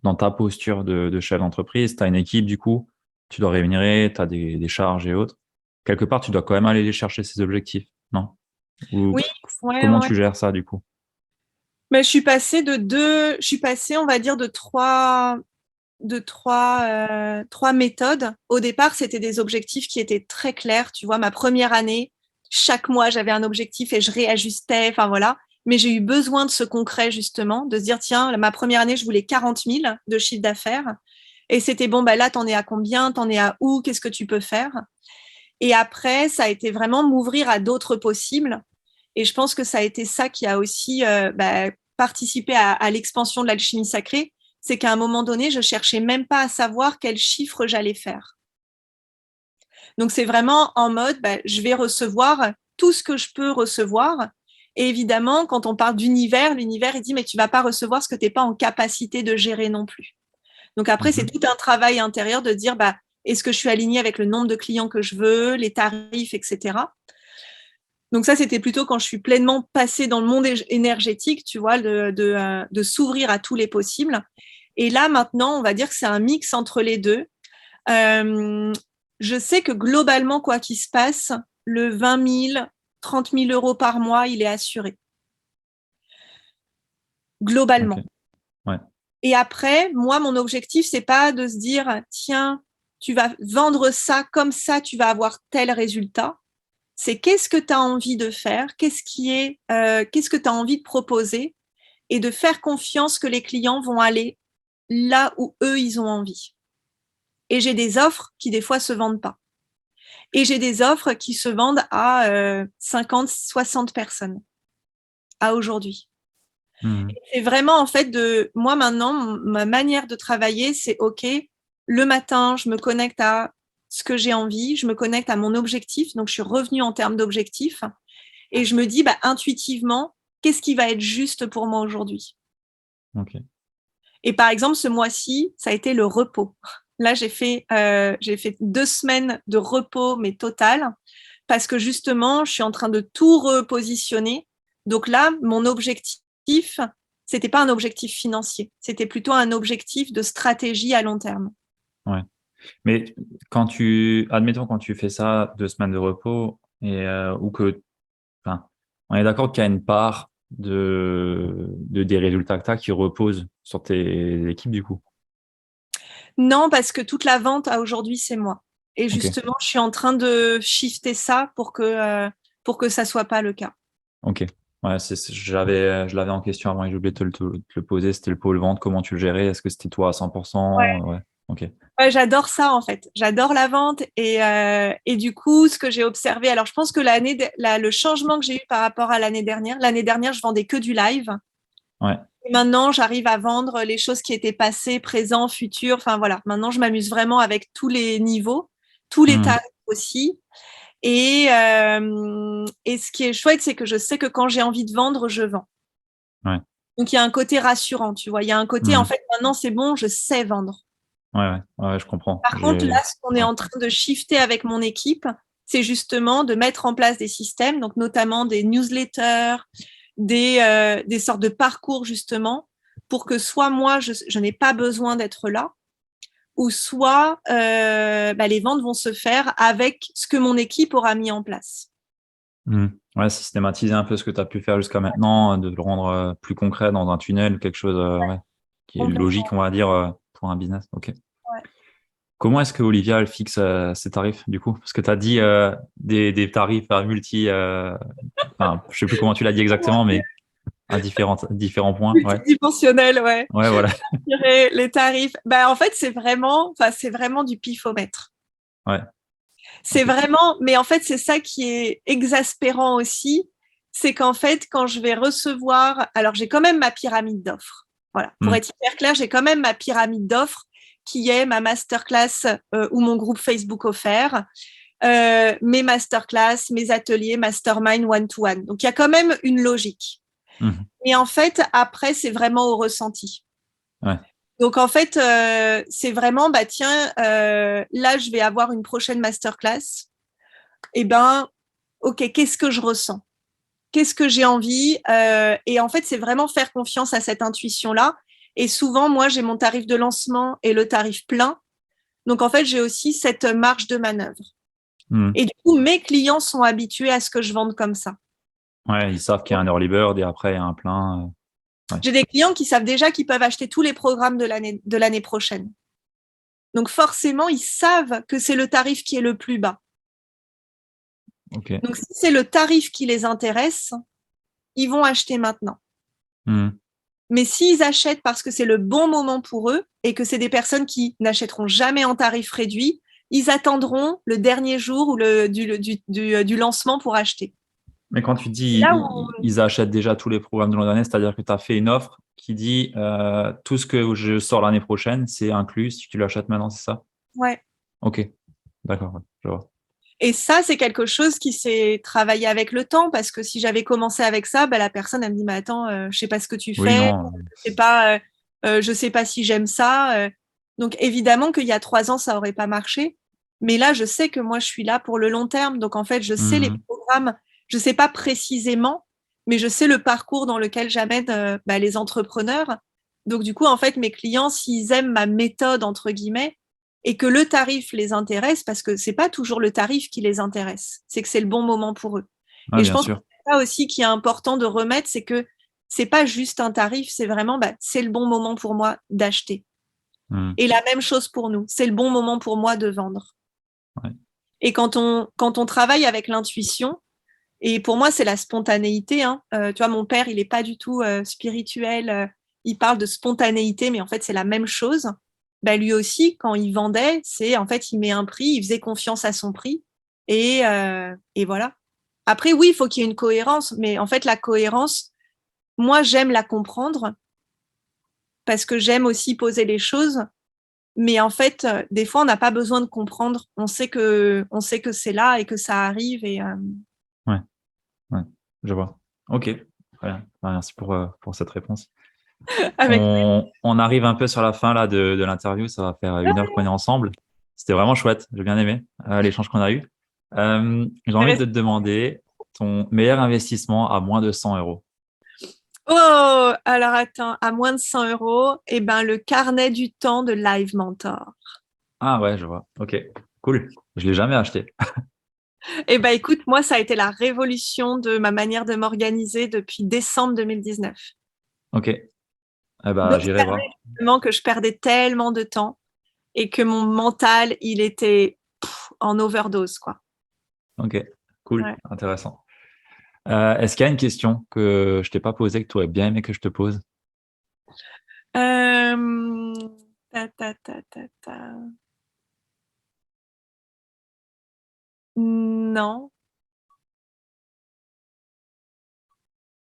Speaker 3: dans ta posture de chef d'entreprise, tu as une équipe, du coup, tu dois rémunérer, tu as des charges et autres. Quelque part, tu dois quand même aller les chercher ces objectifs, non? Ou
Speaker 2: Oui, ouais,
Speaker 3: comment
Speaker 2: ouais.
Speaker 3: tu gères ça, du coup?
Speaker 2: Mais je suis passée, on va dire, trois méthodes. Au départ, c'était des objectifs qui étaient très clairs. Tu vois, ma première année, chaque mois, j'avais un objectif et je réajustais. Enfin, voilà. Mais j'ai eu besoin de ce concret, justement, de se dire, tiens, ma première année, je voulais 40 000 de chiffre d'affaires. Et c'était bon, là, t'en es à combien? T'en es à où? Qu'est-ce que tu peux faire? Et après, ça a été vraiment m'ouvrir à d'autres possibles. Et je pense que ça a été ça qui a aussi participé à l'expansion de l'alchimie sacrée. C'est qu'à un moment donné, je cherchais même pas à savoir quel chiffre j'allais faire. Donc, c'est vraiment en mode, je vais recevoir tout ce que je peux recevoir. Et évidemment, quand on parle d'univers, l'univers, il dit, mais tu vas pas recevoir ce que tu n'es pas en capacité de gérer non plus. Donc après, c'est tout un travail intérieur de dire, est-ce que je suis alignée avec le nombre de clients que je veux, les tarifs, etc. Donc ça, c'était plutôt quand je suis pleinement passée dans le monde énergétique, tu vois, de s'ouvrir à tous les possibles. Et là, maintenant, on va dire que c'est un mix entre les deux. Je sais que globalement, quoi qu'il se passe, le 20 000, 30 000 euros par mois, il est assuré.
Speaker 3: Ok,
Speaker 2: Globalement.
Speaker 3: ouais.
Speaker 2: Et après, moi, mon objectif, c'est pas de se dire, tiens, tu vas vendre ça comme ça, tu vas avoir tel résultat. C'est qu'est-ce que tu as envie de faire, qu'est-ce que tu as envie de proposer et de faire confiance que les clients vont aller là où eux, ils ont envie. Et j'ai des offres qui, des fois, se vendent pas. Et j'ai des offres qui se vendent à 50, 60 personnes à aujourd'hui.
Speaker 3: Mhm.
Speaker 2: C'est vraiment, en fait, moi, maintenant, ma manière de travailler, c'est OK, le matin, je me connecte à ce que j'ai envie, je me connecte à mon objectif. Donc, je suis revenue en termes d'objectif et je me dis intuitivement, qu'est-ce qui va être juste pour moi aujourd'hui?
Speaker 3: Ok.
Speaker 2: Et par exemple, ce mois-ci, ça a été le repos. Là, j'ai fait 2 semaines de repos, mais total, parce que justement, je suis en train de tout repositionner. Donc là, mon objectif, c'était pas un objectif financier, c'était plutôt un objectif de stratégie à long terme.
Speaker 3: Ouais. Mais admettons, quand tu fais ça, 2 semaines de repos, ou que, enfin, on est d'accord qu'il y a une part des résultats que tu as qui reposent sur tes équipes, du coup.
Speaker 2: Non, parce que toute la vente à aujourd'hui, c'est moi. Et
Speaker 3: Ok.
Speaker 2: justement, je suis en train de shifter ça pour que ça soit pas le cas.
Speaker 3: Ok. Ouais, je l'avais en question avant et j'ai oublié de te le poser. C'était le pôle vente. Comment tu le gérais? Est-ce que c'était toi à 100%? Ouais. Ok.
Speaker 2: Ouais, j'adore ça en fait. J'adore la vente et du coup, ce que j'ai observé. Alors, je pense que le changement que j'ai eu par rapport à l'année dernière, je vendais que du live.
Speaker 3: Ouais.
Speaker 2: Et maintenant, j'arrive à vendre les choses qui étaient passées, présent, futur. Enfin voilà. Maintenant, je m'amuse vraiment avec tous les niveaux, tous les
Speaker 3: Mhm.
Speaker 2: tarifs aussi. Et ce qui est chouette, c'est que je sais que quand j'ai envie de vendre, je vends.
Speaker 3: Ouais.
Speaker 2: Donc, il y a un côté rassurant, tu vois. Il y a un côté, en
Speaker 3: Mhm.
Speaker 2: fait, maintenant, c'est bon, je sais vendre.
Speaker 3: Ouais, je comprends.
Speaker 2: Par contre, là, ce qu'on est
Speaker 3: Ouais.
Speaker 2: en train de shifter avec mon équipe, c'est justement de mettre en place des systèmes, donc notamment des newsletters, des sortes de parcours, justement, pour que soit moi, je n'ai pas besoin d'être là, ou soit les ventes vont se faire avec ce que mon équipe aura mis en place.
Speaker 3: Mhm. Ouais, systématiser un peu ce que tu as pu faire jusqu'à maintenant, de le rendre plus concret dans un tunnel, quelque chose ouais, qui est
Speaker 2: Complètement.
Speaker 3: logique, on va dire, pour un business. Ok.
Speaker 2: Ouais.
Speaker 3: Comment est-ce que Olivia elle fixe ses tarifs du coup? Parce que tu as dit des tarifs à enfin, je sais plus comment tu l'as dit exactement, mais à différents points. Ouais.
Speaker 2: Multidimensionnel, ouais.
Speaker 3: Ouais, voilà.
Speaker 2: Les tarifs, en fait, c'est vraiment du pifomètre.
Speaker 3: Ouais.
Speaker 2: C'est
Speaker 3: Ok.
Speaker 2: vraiment, mais en fait, c'est ça qui est exaspérant aussi, c'est qu'en fait, quand je vais recevoir, alors j'ai quand même ma pyramide d'offres. Voilà, pour
Speaker 3: Hmm.
Speaker 2: être hyper clair, j'ai quand même ma pyramide d'offres qui est ma masterclass ou mon groupe Facebook offert, mes masterclass, mes ateliers, mastermind one-to-one. Donc, il y a quand même une logique.
Speaker 3: Mhm.
Speaker 2: Et en fait, après, c'est vraiment au ressenti.
Speaker 3: Ouais.
Speaker 2: Donc, en fait, c'est vraiment, tiens, là, je vais avoir une prochaine masterclass. Eh ben, OK, qu'est-ce que je ressens? Qu'est-ce que j'ai envie? Et en fait, c'est vraiment faire confiance à cette intuition-là. Et souvent, moi, j'ai mon tarif de lancement et le tarif plein. Donc, en fait, j'ai aussi cette marge de manœuvre.
Speaker 3: Hmm.
Speaker 2: Et du coup, mes clients sont habitués à ce que je vende comme ça.
Speaker 3: Ouais, ils savent qu'il y a un early bird et après il y a un plein. Ouais.
Speaker 2: J'ai des clients qui savent déjà qu'ils peuvent acheter tous les programmes de l'année prochaine. Donc, forcément, ils savent que c'est le tarif qui est le plus bas.
Speaker 3: Ok.
Speaker 2: Donc, si c'est le tarif qui les intéresse, ils vont acheter maintenant.
Speaker 3: Hmm.
Speaker 2: Mais s'ils achètent parce que c'est le bon moment pour eux et que c'est des personnes qui n'achèteront jamais en tarif réduit, ils attendront le dernier jour ou du lancement pour acheter.
Speaker 3: Mais quand tu dis
Speaker 2: Là où,
Speaker 3: ils achètent déjà tous les programmes de l'an dernier, c'est-à-dire que tu as fait une offre qui dit tout ce que je sors l'année prochaine, c'est inclus si tu l'achètes maintenant, c'est ça?
Speaker 2: ouais.
Speaker 3: Ok, d'accord, ouais, je vois.
Speaker 2: Et ça, c'est quelque chose qui s'est travaillé avec le temps parce que si j'avais commencé avec ça, la personne, elle me dit, mais attends, je sais pas ce que tu
Speaker 3: Oui,
Speaker 2: fais,
Speaker 3: non.
Speaker 2: je sais pas si j'aime ça. Donc, évidemment qu'il y a 3 ans, ça aurait pas marché. Mais là, je sais que moi, je suis là pour le long terme. Donc, en fait, je sais les
Speaker 3: Mhm.
Speaker 2: programmes, je sais pas précisément, mais je sais le parcours dans lequel j'amène les entrepreneurs. Donc, du coup, en fait, mes clients, s'ils aiment ma méthode, entre guillemets, et que le tarif les intéresse, parce que c'est pas toujours le tarif qui les intéresse, c'est que c'est le bon moment pour eux.
Speaker 3: Ouais,
Speaker 2: Et je
Speaker 3: bien
Speaker 2: pense que
Speaker 3: sûr.
Speaker 2: c'est ça aussi qui est important de remettre, c'est que c'est pas juste un tarif, c'est vraiment c'est le bon moment pour moi d'acheter.
Speaker 3: Mhm.
Speaker 2: Et la même chose pour nous, c'est le bon moment pour moi de vendre.
Speaker 3: Ouais.
Speaker 2: Et quand on travaille avec l'intuition, et pour moi c'est la spontanéité, hein. Tu vois, mon père il est pas du tout spirituel, il parle de spontanéité, mais en fait c'est la même chose. Lui aussi, quand il vendait, c'est en fait il met un prix, il faisait confiance à son prix, et voilà. Après oui, il faut qu'il y ait une cohérence, mais en fait la cohérence, moi j'aime la comprendre parce que j'aime aussi poser les choses Mais en fait, des fois, on n'a pas besoin de comprendre. On sait que c'est là et que ça arrive. Et,
Speaker 3: Ouais, ouais, je vois. Ok, très bien. Merci pour cette réponse.
Speaker 2: avec...
Speaker 3: On arrive un peu sur la fin là de l'interview. Ça va faire 1 heure qu'on est ensemble. C'était vraiment chouette. J'ai bien aimé l'échange qu'on a eu. J'ai envie de te demander ton meilleur investissement à moins de 100 euros.
Speaker 2: Oh, alors attends, à moins de 100 euros, eh ben, le carnet du temps de Live Mentor.
Speaker 3: Ah ouais, je vois. Ok, cool. Je l'ai jamais acheté.
Speaker 2: Eh ben, écoute, moi, ça a été la révolution de ma manière de m'organiser depuis décembre 2019.
Speaker 3: Ok,
Speaker 2: Donc,
Speaker 3: j'irai
Speaker 2: ça
Speaker 3: voir.
Speaker 2: vraiment que je perdais tellement de temps et que mon mental, il était en overdose, quoi.
Speaker 3: Ok, cool,
Speaker 2: Ouais.
Speaker 3: intéressant. Est-ce qu'il y a une question que je t'ai pas posée que tu aurais bien aimé que je te pose?
Speaker 2: Euh, ta, ta, ta, ta, ta. Non.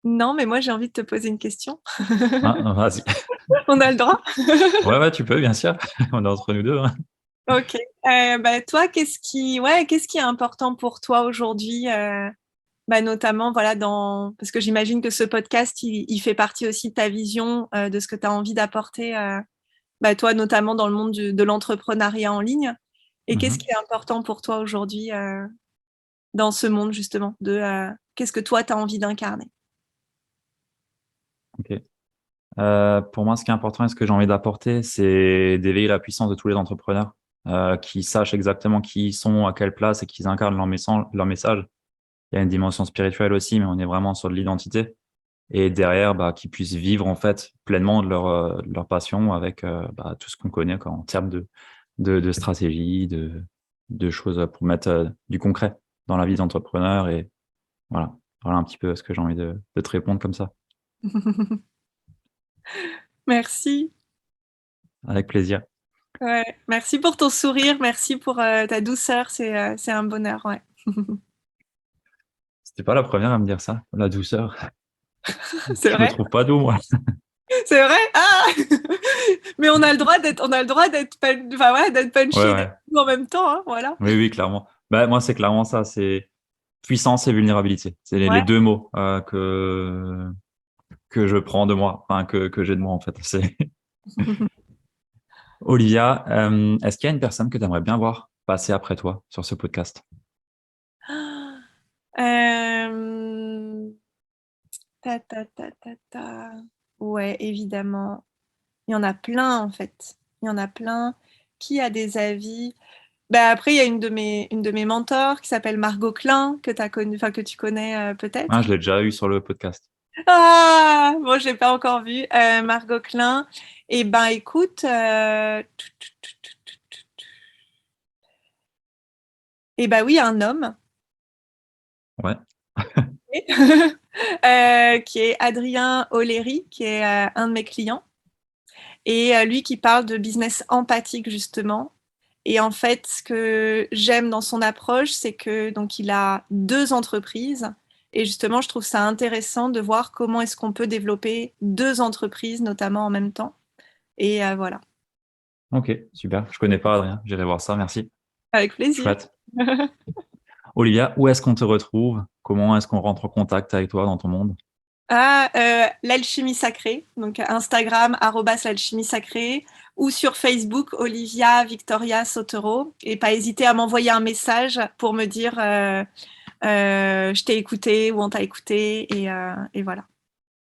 Speaker 2: Non, mais moi, j'ai envie de te poser une question.
Speaker 3: Ah, vas-y.
Speaker 2: On a le droit?
Speaker 3: Ouais, tu peux, bien sûr. On est entre nous deux, hein.
Speaker 2: Ok. Toi, qu'est-ce qui est important pour toi aujourd'hui, notamment voilà parce que j'imagine que ce podcast, il fait partie aussi de ta vision de ce que tu as envie d'apporter, toi, notamment dans le monde de l'entrepreneuriat en ligne. Et qu'est-ce
Speaker 3: Mhm.
Speaker 2: qui est important pour toi aujourd'hui dans ce monde justement qu'est-ce que toi tu as envie d'incarner?
Speaker 3: Ok. Pour moi, ce qui est important et ce que j'ai envie d'apporter, c'est d'éveiller la puissance de tous les entrepreneurs qui sachent exactement qui ils sont, à quelle place et qu'ils incarnent leur message. Il y a une dimension spirituelle aussi, mais on est vraiment sur de l'identité. Et derrière, qui puissent vivre en fait pleinement de leur passion avec tout ce qu'on connaît en termes de stratégie, de choses pour mettre du concret dans la vie d'entrepreneur. Et voilà un petit peu ce que j'ai envie de te répondre comme ça.
Speaker 2: Merci.
Speaker 3: Avec plaisir.
Speaker 2: Ouais. Merci pour ton sourire, merci pour ta douceur, c'est un bonheur, ouais.
Speaker 3: C'était pas la première à me dire ça, la douceur.
Speaker 2: C'est
Speaker 3: Je me
Speaker 2: vrai?
Speaker 3: trouve pas doux, moi.
Speaker 2: C'est vrai? Ah! Mais on a le droit d'être enfin, ouais, d'être
Speaker 3: Ouais,
Speaker 2: punchy et d'être
Speaker 3: ouais.
Speaker 2: doux en même temps, hein, voilà.
Speaker 3: Oui, oui, clairement. Moi, c'est clairement ça. C'est puissance et vulnérabilité. C'est les
Speaker 2: Ouais.
Speaker 3: deux mots que je prends de moi, enfin, que j'ai de moi, en fait. C'est Olivia, est-ce qu'il y a une personne que tu aimerais bien voir passer après toi sur ce podcast?
Speaker 2: Euh, ta, ta, ta, ta, ta. Ouais, évidemment. Il y en a plein, en fait. Il y en a plein. Qui a des avis? Après, il y a une de mes mentors qui s'appelle Margot Klein, que t'as connu, enfin, que tu connais
Speaker 3: Ah,
Speaker 2: peut-être.
Speaker 3: je l'ai déjà eu sur le podcast.
Speaker 2: Ah, bon, je l'ai pas encore vu. Margot Klein. Eh ben, écoute, eh ben oui, un homme
Speaker 3: Ouais,
Speaker 2: qui est Adrien Oléry, qui est un de mes clients, et lui qui parle de business empathique justement. Et en fait, ce que j'aime dans son approche, c'est que donc il a 2 entreprises. Et justement, je trouve ça intéressant de voir comment est-ce qu'on peut développer 2 entreprises, notamment en même temps. Et voilà,
Speaker 3: ok, super. Je connais pas Adrien, j'irai voir ça, merci.
Speaker 2: avec plaisir.
Speaker 3: Chouette. Olivia, où est-ce qu'on te retrouve? Comment est-ce qu'on rentre en contact avec toi dans ton monde?
Speaker 2: L'alchimie sacrée, donc Instagram, @l'alchimie sacrée, ou sur Facebook, Olivia Victoria Sotero. Et pas hésiter à m'envoyer un message pour me dire je t'ai écouté ou on t'a écouté. Et voilà.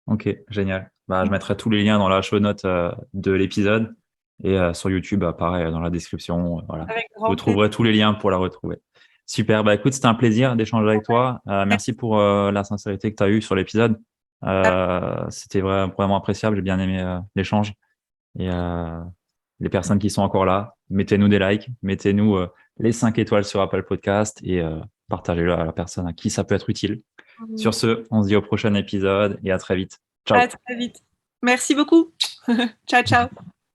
Speaker 3: Ok, génial. Je mettrai tous les liens dans la show note de l'épisode et sur YouTube, pareil, dans la description. Voilà.
Speaker 2: Avec
Speaker 3: Vous
Speaker 2: grand plaisir.
Speaker 3: trouverez tous les liens pour la retrouver. Super. Écoute, c'était un plaisir d'échanger avec toi. Merci pour la sincérité que tu as eue sur l'épisode. C'était vraiment appréciable. J'ai bien aimé l'échange. Et les personnes qui sont encore là, mettez-nous des likes, mettez-nous les 5 étoiles sur Apple Podcast et partagez-le à la personne à qui ça peut être utile. Sur ce, on se dit au prochain épisode et à très vite.
Speaker 2: À
Speaker 3: Ciao.
Speaker 2: très vite. Merci beaucoup. Ciao, ciao.